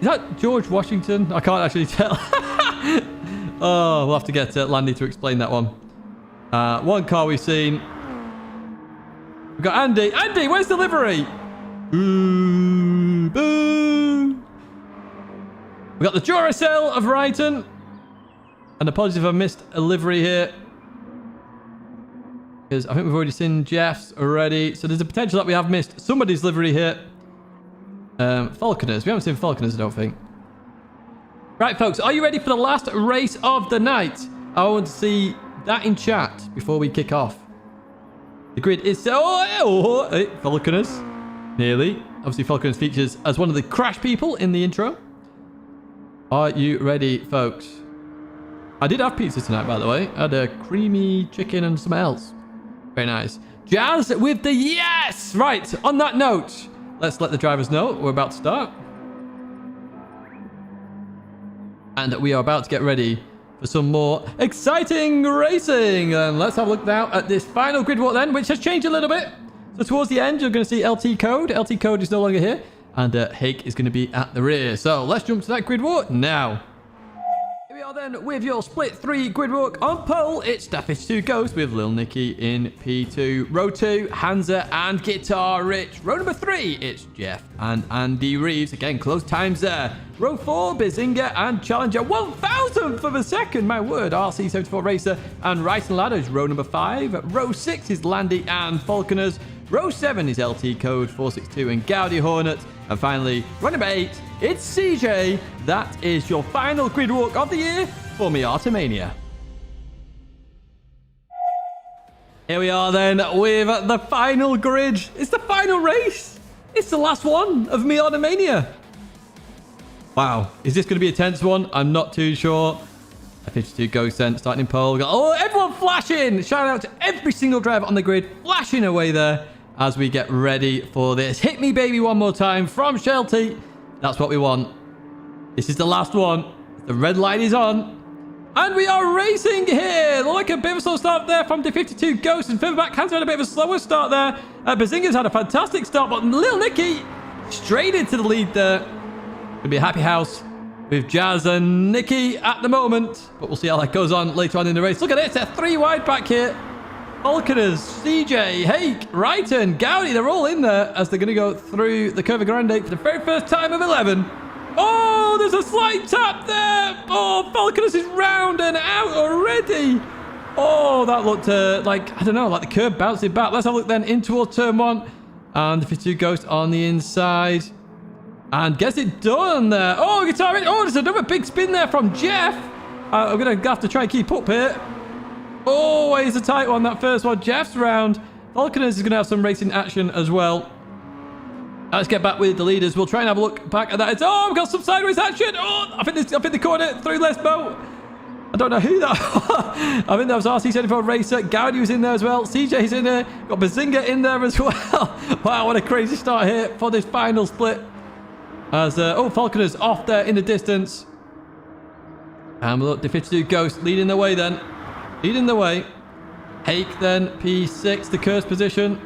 [SPEAKER 1] that George Washington? I can't actually tell. Oh, we'll have to get Landy to explain that one. One car we've seen. We've got Andy. Andy, where's the livery? Boo! Boo! We've got the Duracell of Brighton. And apologies if I missed a livery here. Because I think we've already seen Jeff's already. So there's a potential that we have missed somebody's livery here. Falconers. We haven't seen Falconers, I don't think. Right, folks. Are you ready for the last race of the night? I want to see that in chat before we kick off. The grid is... Falconers. Nearly. Obviously, Falconers features as one of the crash people in the intro. Are you ready, folks? I did have pizza tonight, by the way. I had a creamy chicken and something else. Very nice. Jazz with the yes! Right, on that note, let's let the drivers know we're about to start. And we are about to get ready for some more exciting racing. And let's have a look now at this final grid walk then, which has changed a little bit. So towards the end, you're going to see LT Code. LT Code is no longer here. And Hake is going to be at the rear. So let's jump to that grid walk now. Here we are then with your split 3 grid walk. On pole, it's Staffage2 Ghost with Lil Nicky in P2. Row 2, Hansa and Guitar Rich. Row number 3, it's Jeff and Andy Reeves. Again, close times there. Row 4, Bizinga and Challenger. 1,000th of a second, my word. RC74 Racer and Rice and Ladders. Row number 5. Row 6 is Landy and Falconers. Row 7 is LT Code 462 and Gaudi Hornet. And finally, row number 8, it's CJ. That is your final grid walk of the year for Miata Mania. Here we are then with the final grid. It's the final race. It's the last one of Miata Mania. Wow, is this going to be a tense one? I'm not too sure. A 52 Ghost then starting in pole. Oh, everyone flashing! Shout out to every single driver on the grid flashing away there as we get ready for this. Hit me, baby, one more time from Shelty. That's what we want. This is the last one. The red light is on. And we are racing here. Like a bit of a slow start there from the 52 Ghost. And further back, Hans had a bit of a slower start there. Bazinga's had a fantastic start, but Lil Nicky straight into the lead there. Gonna be a happy house with Jazz and Nicky at the moment. But we'll see how that goes on later on in the race. Look at this. They're 3 wide back here. Falconers, CJ, Hake, Wrighton, Gaudi, they're all in there as they're going to go through the Curva Grande for the very first time of 11. Oh, there's a slight tap there. Oh, Falconers is round and out already. Oh, that looked like, I don't know, like the curb bouncing back. Let's have a look then in towards turn 1. And the 52 Ghost on the inside. And gets it done there. Oh, Guitar Rich. Oh, there's another big spin there from Jeff. I'm going to have to try and keep up here. Always a tight one, that first one. Jeff's round. Falconers is going to have some racing action as well. Let's get back with the leaders. We'll try and have a look back at that. Oh, we've got some sideways action. Oh, I think they caught it through Lesbo. I don't know who that was. I think that was RC74 Racer. Gaudi was in there as well. CJ's in there. Got Bazinga in there as well. Wow, what a crazy start here for this final split. As, Falconers off there in the distance. And look, the 52 Ghost leading the way then. Leading the way. Hake then, P6, the cursed position.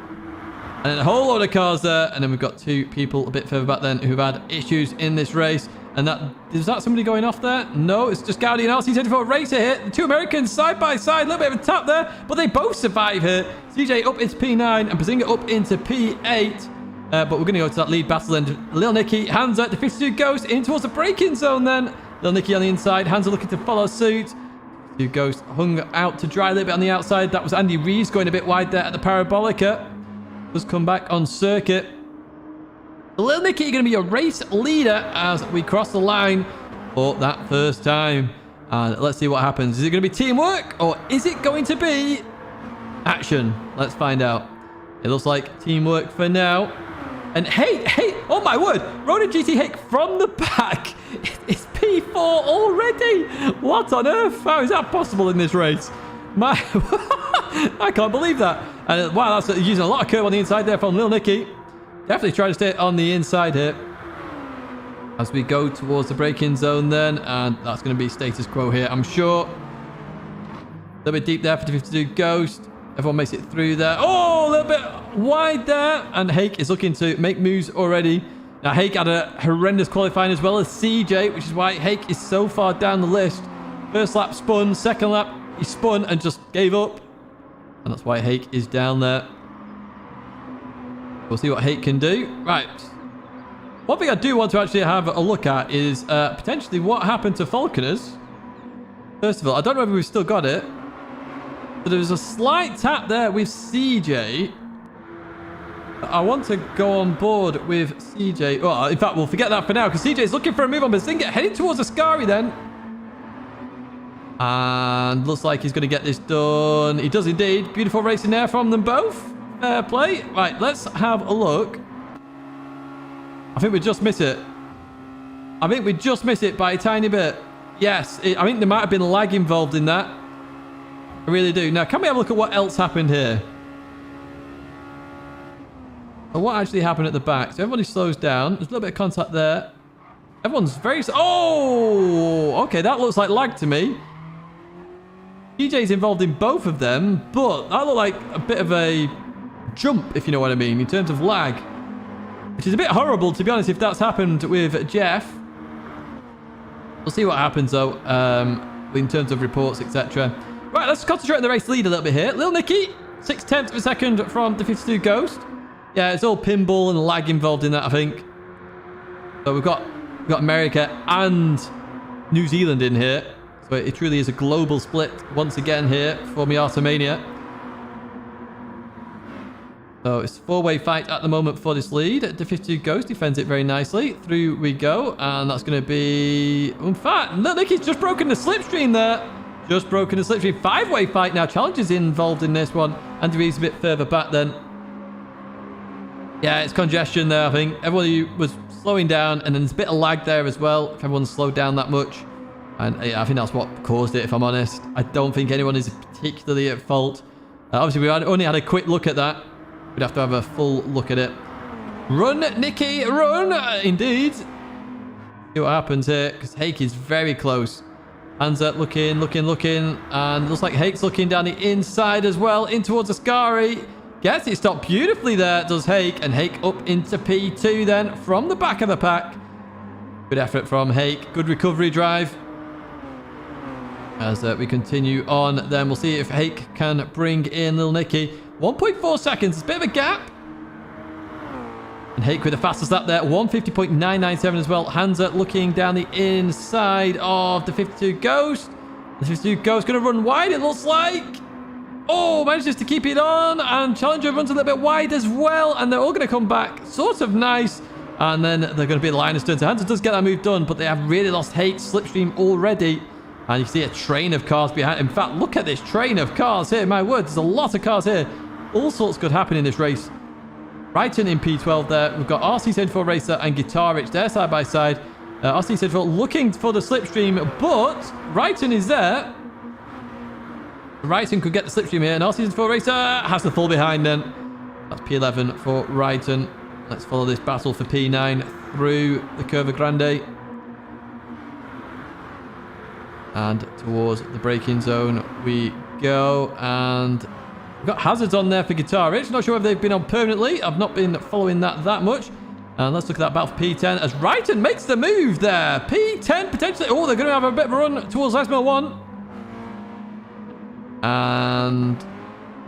[SPEAKER 1] And then a whole load of cars there. And then we've got 2 people a bit further back then who've had issues in this race. And is that somebody going off there? No, it's just Gaudi and RC74 Racer here. The 2 Americans side by side. A little bit of a tap there. But they both survive here. CJ up into P9 and Bazinga up into P8. But we're going to go to that lead battle. And Lil Nicky, Hansa, the 52 Ghost in towards the braking zone then. Lil Nicky on the inside. Hansa looking to follow suit. Two Ghost hung out to dry a little bit on the outside. That was Andy Reeves going a bit wide there at the Parabolica. Just come back on circuit. Lil Nicky going to be your race leader as we cross the line for that first time. And let's see what happens. Is it going to be teamwork or is it going to be action? Let's find out. It looks like teamwork for now. And hey, oh my word, Ronan GT Hake from the back. It's P4 already. What on earth? How is that possible in this race? I can't believe that. And wow, that's using a lot of curve on the inside there from Lil Nicky. Definitely trying to stay on the inside here. As we go towards the braking zone then. And that's going to be status quo here, I'm sure. A little bit deep there for the 52 Ghost. Everyone makes it through there. Oh, a little bit wide there. And Hake is looking to make moves already. Now, Hake had a horrendous qualifying as well as CJ, which is why Hake is so far down the list. First lap spun. Second lap, he spun and just gave up. And that's why Hake is down there. We'll see what Hake can do. Right. One thing I do want to actually have a look at is potentially what happened to Falconers. First of all, I don't know if we've still got it. But there was a slight tap there with CJ. I want to go on board with CJ. Well, in fact, we'll forget that for now because CJ is looking for a move on Bazinga. Heading towards Ascari then. And looks like he's going to get this done. He does indeed. Beautiful racing there from them both. Fair play. Right, let's have a look I think we just miss it. I think we just miss it by a tiny bit. Yes, I think there might have been lag involved in that. I really do. Now, can we have a look at what else happened here? Or what actually happened at the back? So everybody slows down. There's a little bit of contact there. Everyone's very... Oh! Okay, that looks like lag to me. DJ's involved in both of them, but that looked like a bit of a jump, if you know what I mean, in terms of lag. Which is a bit horrible, to be honest, if that's happened with Jeff. We'll see what happens, though, in terms of reports, etc. Right, let's concentrate on the race lead a little bit here. Little Nicky, 0.6 of a second from the 52 Ghost. Yeah, it's all pinball and lag involved in that, I think. So we've got America and New Zealand in here. So it truly is a global split once again here for Miata Mania. So it's a four-way fight at the moment for this lead. The 52 Ghost defends it very nicely. Through we go. And that's going to be... In fact, look, Nicky's just broken the slipstream there. Just broken the slipstream. Five-way fight now. Challenger's involved in this one. Andrew's a bit further back then. Yeah, it's congestion there, I think. Everybody was slowing down. And then there's a bit of lag there as well. If everyone's slowed down that much. And yeah, I think that's what caused it, if I'm honest. I don't think anyone is particularly at fault. Obviously, we only had a quick look at that. We'd have to have a full look at it. Run, Nicky, run! Indeed. See what happens here, because Hake is very close. Hands up, looking. And looks like Hake's looking down the inside as well, in towards Ascari. Gets it stopped beautifully there, does Hake. And Hake up into P2 then, from the back of the pack. Good effort from Hake. Good recovery drive. As we continue on, then we'll see if Hake can bring in Little Nicky. 1.4 seconds, it's a bit of a gap. And Hake with the fastest lap there, 150.997 as well. Hansa looking down the inside of the 52 Ghost. The 52 Ghost going to run wide, it looks like. Oh, manages to keep it on. And Challenger runs a little bit wide as well. And they're all going to come back, sort of nice. And then they're going to be the line of turn. So Hansa does get that move done, but they have really lost Hake's slipstream already. And you see a train of cars behind. In fact, look at this train of cars here. My word, there's a lot of cars here. All sorts could happen in this race. Brighton in P12 there. We've got RC74 Racer and Guitar Rich there side by side. RC74 looking for the slipstream, but Brighton is there. Brighton could get the slipstream here, and RC74 Racer has to fall behind then. That's P11 for Brighton. Let's follow this battle for P9 through the Curva Grande. And towards the braking zone we go. And we've got hazards on there for Guitar Rich. Not sure if they've been on permanently. I've not been following that much. And let's look at that battle for P10 as Ryton makes the move there. P10 potentially. Oh, they're going to have a bit of a run towards Lesmo 1. And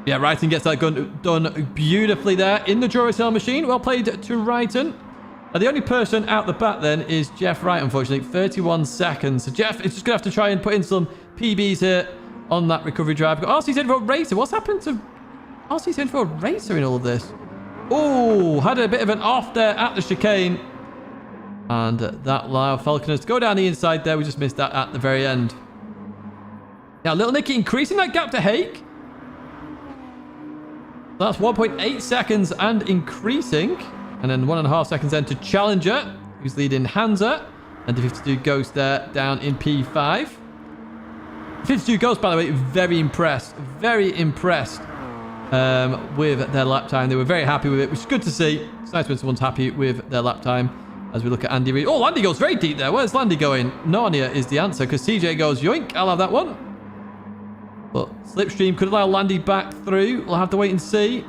[SPEAKER 1] yeah, Ryton gets that done beautifully there in the Duracell machine. Well played to Ryton. The only person out the back then is Jeff Wright, unfortunately. 31 seconds. So Jeff is just going to have to try and put in some PBs here on that recovery drive. We've got RC74 Racer. What's happened to RC74 Racer in all of this? Oh, had a bit of an off there at the chicane. And that allowed Falconers to go down the inside there. We just missed that at the very end. Now, Little Nicky increasing that gap to Hake. That's 1.8 seconds and increasing. And then 1.5 seconds then to Challenger, who's leading Hansa. And the 52 Ghost there down in P5. 52 Ghost, by the way, very impressed. Very impressed with their lap time. They were very happy with it, which is good to see. It's nice when someone's happy with their lap time. As we look at Andy Reid. Oh, Landy goes very deep there. Where's Landy going? Narnia is the answer, because CJ goes yoink. I'll have that one. But Slipstream could allow Landy back through. We'll have to wait and see.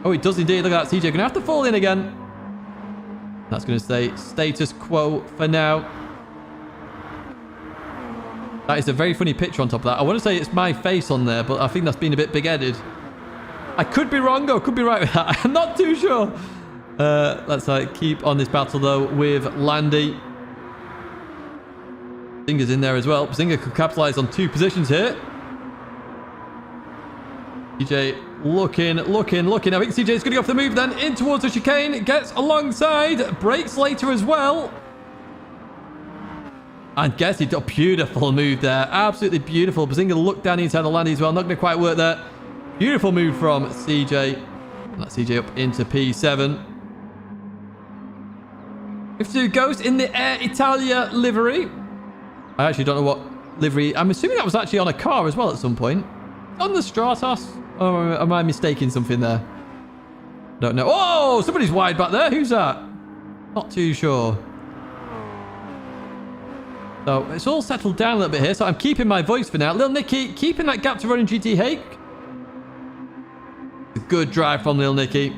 [SPEAKER 1] Oh, it does indeed. Look at that. CJ going to have to fall in again. That's going to stay status quo for now. That is a very funny picture on top of that. I want to say it's my face on there, but I think that's been a bit big-headed. I could be wrong, or could be right with that. I'm not too sure. Let's keep on this battle, though, with Landy. Zinger's in there as well. Zinger could capitalize on two positions here. CJ looking. I think CJ's going to go off the move then in towards the chicane. Gets alongside. Brakes later as well. And gets it. A beautiful move there. Absolutely beautiful. Bazinga looked down inside the Landy as well. Not going to quite work there. Beautiful move from CJ. And that's CJ up into P7. 52 Ghost in the Air Italia livery. I actually don't know what livery. I'm assuming that was actually on a car as well at some point. On the Stratos? Or am I mistaking something there? Don't know. Oh, somebody's wide back there. Who's that? Not too sure. So it's all settled down a little bit here. So I'm keeping my voice for now. Little Nicky keeping that gap to running GT Hake. A good drive from Little Nicky.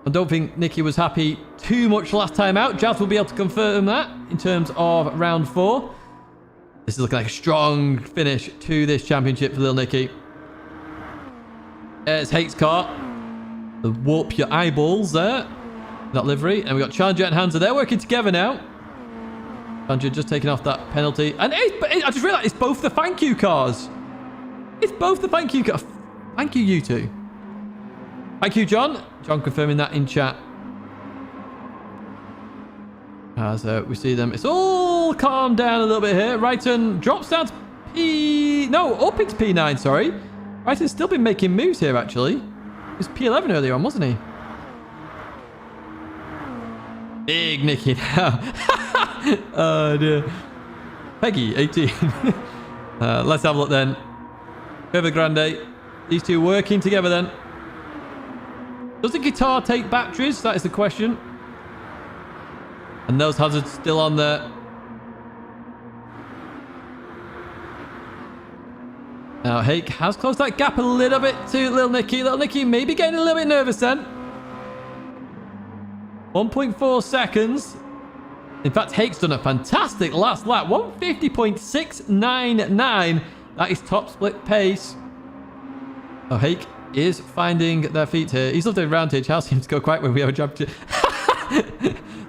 [SPEAKER 1] I don't think Nicky was happy too much last time out. Jazz will be able to confirm that in terms of round 4. This is looking like a strong finish to this championship for Little Nicky. There's Hake's car. The warp your eyeballs there. That livery. And we got Challenger and Hansa. They're working together now. Challenger just taking off that penalty. And I just realized it's both the thank you cars. It's both the thank you cars. Thank you, you two. Thank you, John. John confirming that in chat. As we see them. It's all calmed down a little bit here. Wrighton drops down to P... No, up into P9, sorry. Wrighton's still been making moves here, actually. He was P11 earlier on, wasn't he? Big Nicky now. Oh, dear. Peggy, 18. Let's have a look then. Curva Grande. These two working together then. Does the guitar take batteries? That is the question. And those hazards still on there. Now, Hake has closed that gap a little bit to Little Nicky. Little Nicky maybe getting a little bit nervous then. 1.4 seconds. In fact, Hake's done a fantastic last lap. 150.699. That is top split pace. Oh, Hake is finding their feet here. He's loved advantage. How seems to go quite when we have a championship.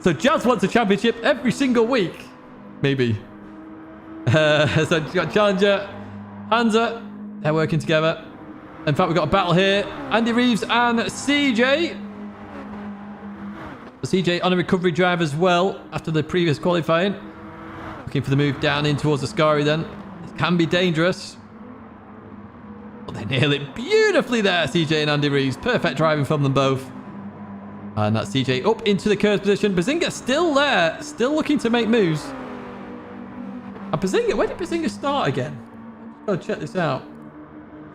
[SPEAKER 1] So Jazz wants a championship every single week. Maybe. So you've got Challenger, Hansa. They're working together. In fact, we've got a battle here. Andy Reeves and CJ. CJ on a recovery drive as well after the previous qualifying. Looking for the move down in towards the Scari then. It can be dangerous. But they nail it beautifully there, CJ and Andy Reeves. Perfect driving from them both. And that's CJ up into the curve position. Bazinga still there. Still looking to make moves. And Bazinga, where did Bazinga start again? Let's go check this out.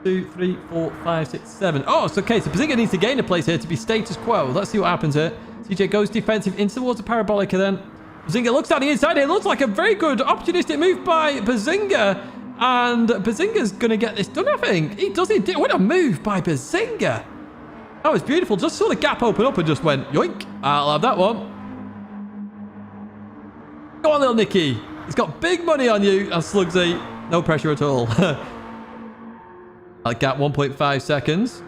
[SPEAKER 1] 2, 3, 4, 5, 6, 7. Oh, it's okay. So Bazinga needs to gain a place here to be status quo. Let's see what happens here. CJ goes defensive in towards the Parabolica then. Bazinga looks down the inside here. It looks like a very good opportunistic move by Bazinga. And Bazinga's going to get this done, I think. He does it. What a move by Bazinga. That was beautiful. Just saw the gap open up and just went, yoink. I'll have that one. Go on, Little Nicky. He's got big money on you. And Slugsy, no pressure at all. That gap, 1.5 seconds.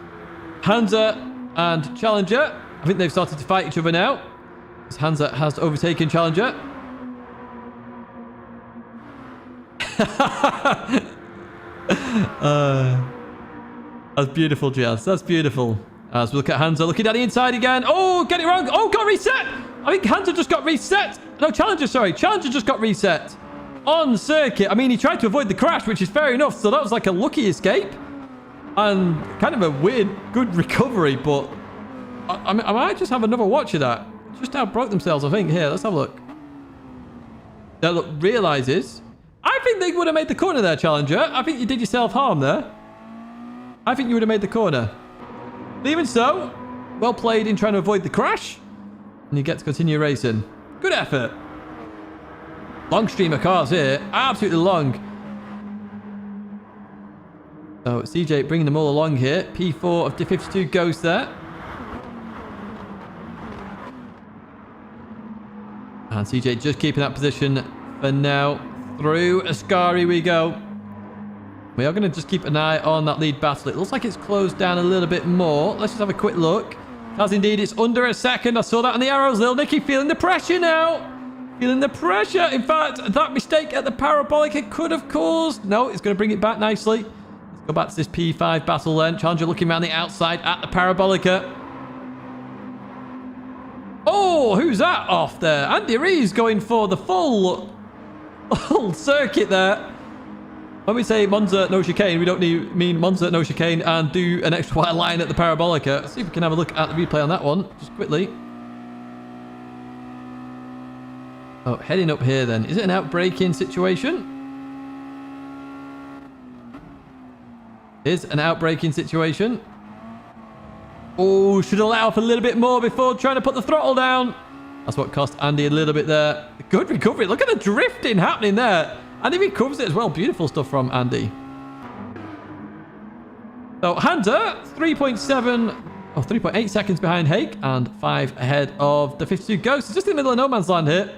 [SPEAKER 1] Hansa and Challenger. I think they've started to fight each other now. As Hansa has overtaken Challenger. That's beautiful, Jazz. That's beautiful. As we look at Hansa, looking at the inside again. Oh, get it wrong. Oh, got reset. I think Hansa just got reset. No, Challenger, sorry. Challenger just got reset on circuit. I mean, he tried to avoid the crash, which is fair enough. So that was like a lucky escape. And kind of a weird, good recovery. But I might just have another watch of that. Just outbroke themselves, I think. Here, let's have a look. Now, look, realizes. I think they would have made the corner there, Challenger. I think you did yourself harm there. I think you would have made the corner. But even so, well played in trying to avoid the crash. And you get to continue racing. Good effort. Long stream of cars here. Absolutely long. So CJ bringing them all along here. P4 of the 52 goes there. And CJ just keeping that position for now. Through Ascari we go. We are going to just keep an eye on that lead battle. It looks like it's closed down a little bit more. Let's just have a quick look. As indeed, it's under a second. I saw that on the arrows. Little Nicky feeling the pressure now. Feeling the pressure. In fact, that mistake at the Parabolic it could have caused. No, it's going to bring it back nicely. Let's go back to this P5 battle then. Challenger looking around the outside at the Parabolica. Oh, who's that off there? Andy Reeves going for the full circuit there. When we say Monza, no chicane, we don't mean Monza, no chicane, and do an extra wide line at the Parabolica. Let's see if we can have a look at the replay on that one, just quickly. Oh, heading up here then. Is it an outbraking situation? Is an outbraking situation. Oh, should allow for a little bit more before trying to put the throttle down. That's what cost Andy a little bit there. Good recovery. Look at the drifting happening there. And he recovers it as well. Beautiful stuff from Andy. So Hunter, 3.8 seconds behind Hake and 5 ahead of the 52 Ghost. It's just in the middle of no man's land here.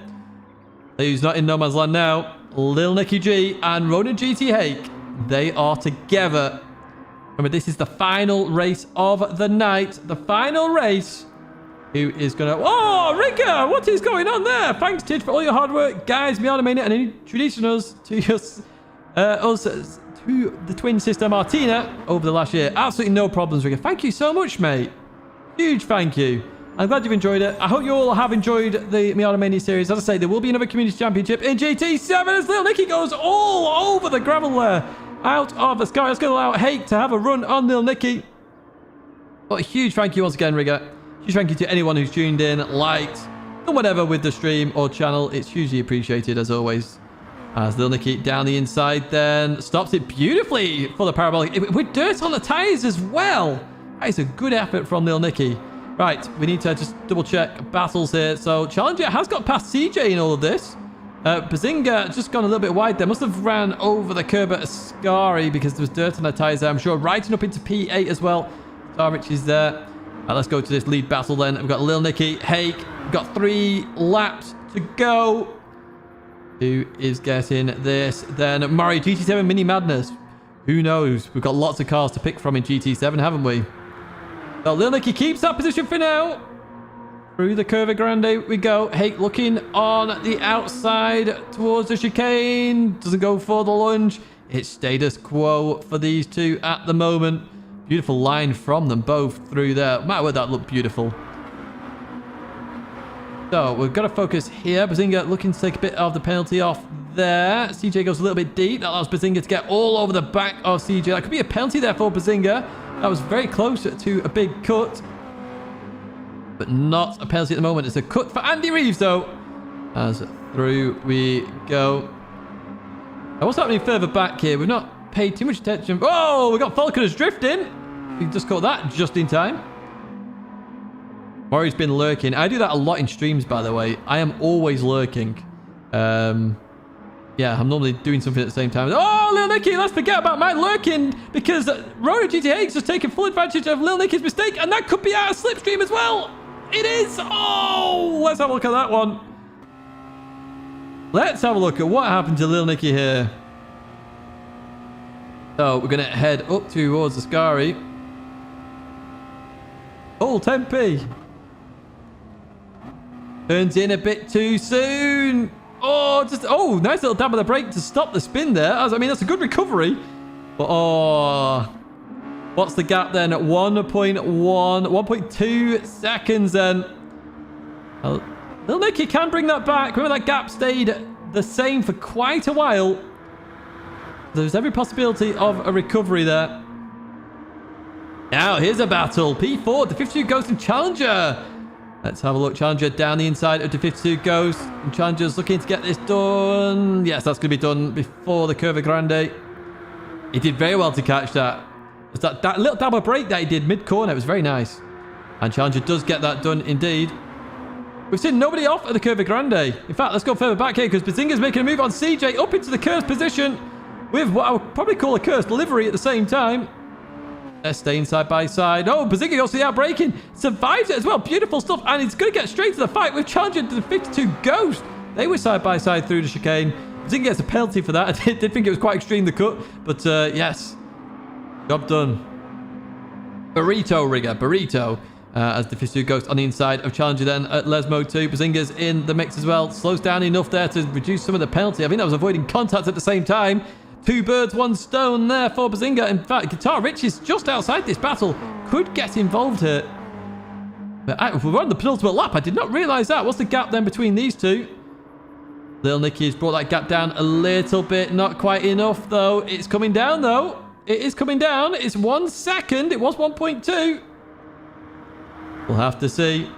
[SPEAKER 1] Who's not in no man's land now? Lil Nicky G and Ronan GT Hake. They are together. Remember, this is the final race of the night. The final race. Who is going to... Oh, Rigger! What is going on there? Thanks, Tid, for all your hard work. Guys, Miata Mania, and introducing us to to the twin sister Martina over the last year. Absolutely no problems, Rigger. Thank you so much, mate. Huge thank you. I'm glad you've enjoyed it. I hope you all have enjoyed the Miata Mania series. As I say, there will be another Community Championship in GT7 as Lil Nicky goes all over the gravel there. Out of the sky. That's going to allow Hake to have a run on Lil Nicky. But a huge thank you once again, Rigger. Huge thank you to anyone who's tuned in, liked, done whatever with the stream or channel. It's hugely appreciated as always. As Lil Nicky down the inside then stops it beautifully for the parabolic. With dirt on the tyres as well. That is a good effort from Lil Nicky. Right, we need to just double check battles here. So Challenger has got past CJ in all of this. Bazinga just gone a little bit wide there. Must have ran over the curb at Ascari because there was dirt on the tyres there, I'm sure. Righting up into P8 as well. Darwich is there. Let's go to this lead battle then. We've got Lil Nicky, Hake. We've got 3 laps to go. Who is getting this? Then Murray, GT7 Mini Madness. Who knows? We've got lots of cars to pick from in GT7, haven't we? So Lil Nicky keeps that position for now. Through the Curva Grande we go. Hake looking on the outside towards the chicane. Doesn't go for the lunge. It's status quo for these two at the moment. Beautiful line from them both through there. My word, that looked beautiful. So we've got to focus here. Bazinga looking to take a bit of the penalty off there. CJ goes a little bit deep. That allows Bazinga to get all over the back of CJ. That could be a penalty there for Bazinga. That was very close to a big cut. But not a penalty at the moment. It's a cut for Andy Reeves, though. As through we go. Now, what's happening further back here? We've not paid too much attention. Oh, we got Falconers drifting. We just caught that just in time. Murray's been lurking. I do that a lot in streams, by the way. I am always lurking. Yeah, I'm normally doing something at the same time. Oh, Lil Nicky, let's forget about my lurking because Ronan GT Hake's just taken full advantage of Lil Nicky's mistake, and that could be out of slipstream as well. It is. Oh, let's have a look at that one. Let's have a look at what happened to Lil Nicky here. So we're going to head up towards the Ascari. Oh, Tempe. Turns in a bit too soon. Oh, nice little dab of the brake to stop the spin there. I mean, that's a good recovery. But, oh, what's the gap then? 1.2 seconds then. Lil Nicky can bring that back. Remember that gap stayed the same for quite a while. There's every possibility of a recovery there. Now, here's a battle. P4, the 52 Ghost and Challenger. Let's have a look. Challenger down the inside of the 52 Ghost. And Challenger's looking to get this done. Yes, that's going to be done before the Curva Grande. He did very well to catch that. It's that little double break that he did mid-corner. It was very nice. And Challenger does get that done indeed. We've seen nobody off at the Curva Grande. In fact, let's go further back here because Bazinga's making a move on CJ up into the cursed position with what I would probably call a cursed livery at the same time. They're staying side by side. Oh, Bazinga goes to the outbraking. Survives it as well. Beautiful stuff. And he's going to get straight to the fight with Challenger to the 52 Ghost. They were side by side through the chicane. Bazinga gets a penalty for that. I did think it was quite extreme, the cut. But yes, job done. Burrito Rigger. Burrito. As the 52 Ghost on the inside of Challenger then at Lesmo 2. Bazinga's in the mix as well. Slows down enough there to reduce some of the penalty. I think that was avoiding contact at the same time. 2 birds, 1 stone there for Bazinga. In fact, Guitar Rich is just outside this battle. Could get involved here. But we're on the penultimate lap. I did not realise that. What's the gap then between these two? Lil Nicky has brought that gap down a little bit. Not quite enough, though. It's coming down, though. It is coming down. It's 1 second. It was 1.2. We'll have to see.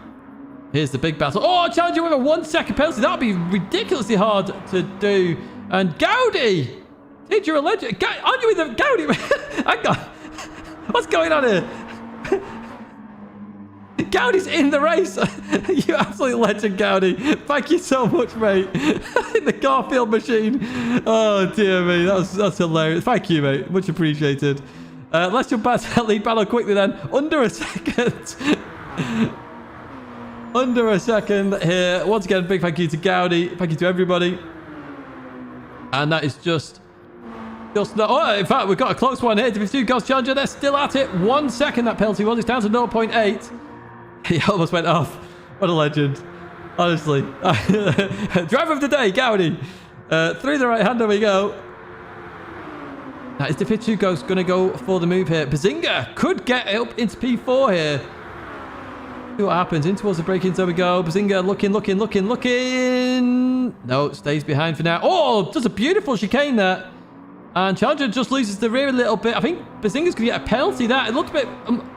[SPEAKER 1] Here's the big battle. Oh, Challenger with a 1 second penalty. That would be ridiculously hard to do. And Gaudi! Dude, you're a legend. Aren't you with the Gaudi? Hang on. What's going on here? Gaudi's in the race. You absolute legend, Gaudi. Thank you so much, mate. In the Garfield machine. Oh, dear me. That's hilarious. Thank you, mate. Much appreciated. Let's jump back to that lead battle quickly then. Under a second. Under a second here. Once again, big thank you to Gaudi. Thank you to everybody. And that is just not... Oh, in fact, we've got a close one here. Division 2 Ghost Challenger. They're still at it. 1 second that penalty was. It's down to 0.8. He almost went off. What a legend. Honestly. Driver of the day, Gaudi. Through the right-hander we go. That is Division 2 Ghost going to go for the move here. Bazinga could get up into P4 here. See what happens. In towards the break-ins. There we go. Bazinga looking. No, stays behind for now. Oh, does a beautiful chicane there. And Challenger just loses the rear a little bit. I think Bazinga's going to get a penalty there. It looked a bit...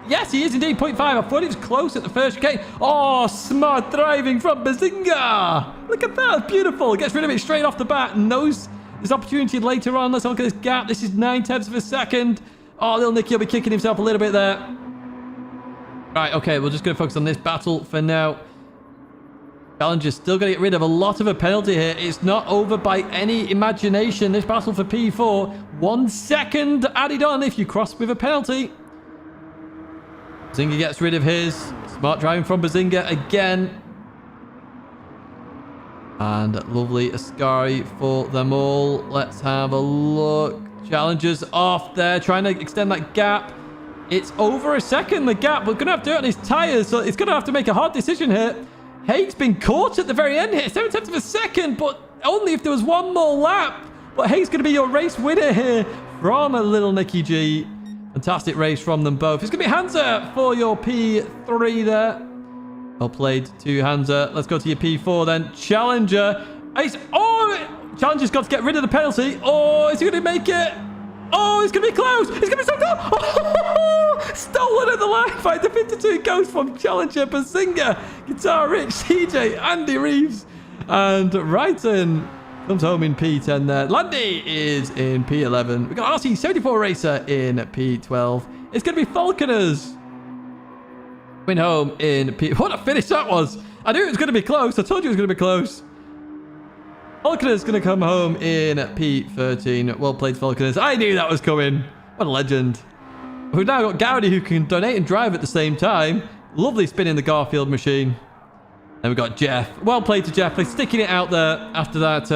[SPEAKER 1] yes, he is indeed. 0.5. I thought he was close at the first chicane. Oh, smart driving from Bazinga. Look at that. Beautiful. Gets rid of it straight off the bat. Knows his opportunity later on. Let's look at this gap. This is 9/10 of a second. Oh, little Nicky will be kicking himself a little bit there. Right, okay. We're just going to focus on this battle for now. Challenger's still going to get rid of a lot of a penalty here. It's not over by any imagination. This battle for P4. 1 second added on if you cross with a penalty. Bazinga gets rid of his. Smart driving from Bazinga again. And lovely Ascari for them all. Let's have a look. Challenger's off there. Trying to extend that gap. It's over a second, the gap. We're going to have to do it on his tyres. So it's going to have to make a hard decision here. Haig's been caught at the very end here. 7/10 of a second, but only if there was one more lap. But Haig's going to be your race winner here from a little Nicky G. Fantastic race from them both. It's going to be Hansa for your P3 there. Well played to Hansa. Let's go to your P4 then. Challenger. Challenger's got to get rid of the penalty. Oh, is he going to make it? Oh, it's going to be close. It's going to be so close. Oh, stolen at the line by the 52 Ghost from Challenger. Bazinga, Guitar Rich, CJ, Andy Reeves. And Wrighton comes home in P10 there. Landy is in P11. We've got RC74 Racer in P12. It's going to be Falconers. Win home in P... What a finish that was. I knew it was going to be close. I told you it was going to be close. Falconers going to come home in P13. Well played, Falconers. I knew that was coming. What a legend. We've now got Gaudi who can donate and drive at the same time. Lovely spin in the Garfield machine. And we've got Jeff. Well played to Jeff. Like sticking it out there after that.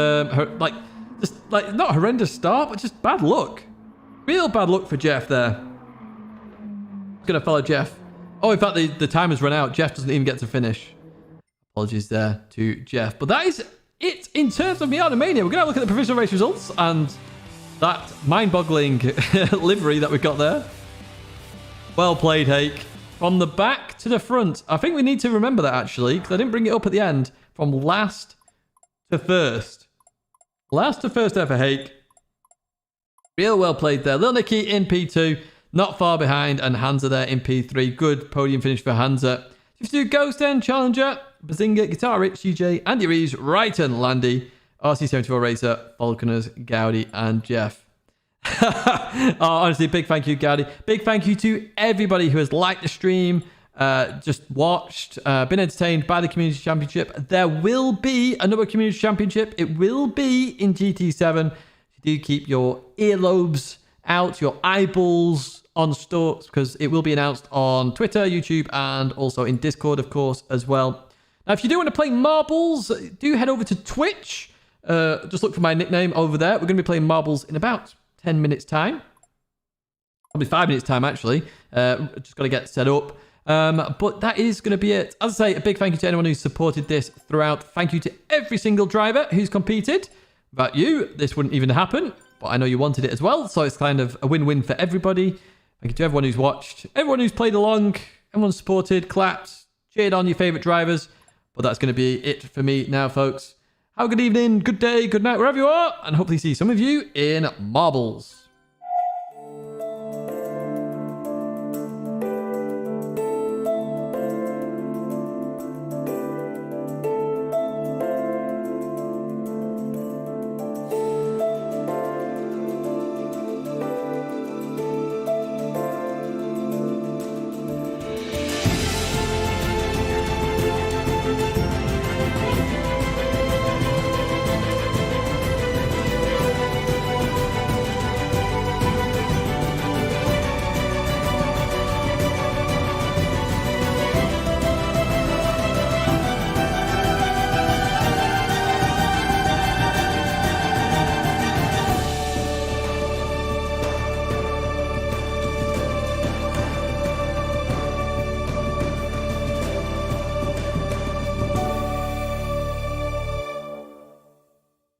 [SPEAKER 1] Not horrendous start, but just bad luck. Real bad luck for Jeff there. Going to follow Jeff. Oh, in fact, the time has run out. Jeff doesn't even get to finish. Apologies there to Jeff. But that is... it in terms of Miata Mania. We're going to look at the provisional race results and that mind-boggling livery that we've got there. Well played, Hake. From the back to the front. I think we need to remember that, actually, because I didn't bring it up at the end. From last to first. Last to first there for Hake. Real well played there. Lil Nicky in P2. Not far behind. And Hansa there in P3. Good podium finish for Hansa. If you do Ghost then, Challenger, Bazinga, Guitar Rich, CJ, Andy Reeves, Wrighton, Landy, RC74 Racer, Falconers, Gaudi, and Jeff. Honestly, big thank you, Gaudi. Big thank you to everybody who has liked the stream, just watched, been entertained by the Community Championship. There will be another Community Championship. It will be in GT7. Do keep your earlobes out, your eyeballs on stalks, because it will be announced on Twitter, YouTube, and also in Discord, of course, as well. Now, if you do want to play marbles, do head over to Twitch. Just look for my nickname over there. We're going to be playing marbles in about 10 minutes time. Probably 5 minutes time, actually. Just got to get set up. But that is going to be it. As I say, a big thank you to anyone who's supported this throughout. Thank you to every single driver who's competed. Without you, this wouldn't even happen. But I know you wanted it as well, so it's kind of a win-win for everybody. Thank you to everyone who's watched, everyone who's played along, everyone supported, clapped, cheered on your favourite drivers. But that's going to be it for me now, folks. Have a good evening, good day, good night, wherever you are. And hopefully see some of you in marbles.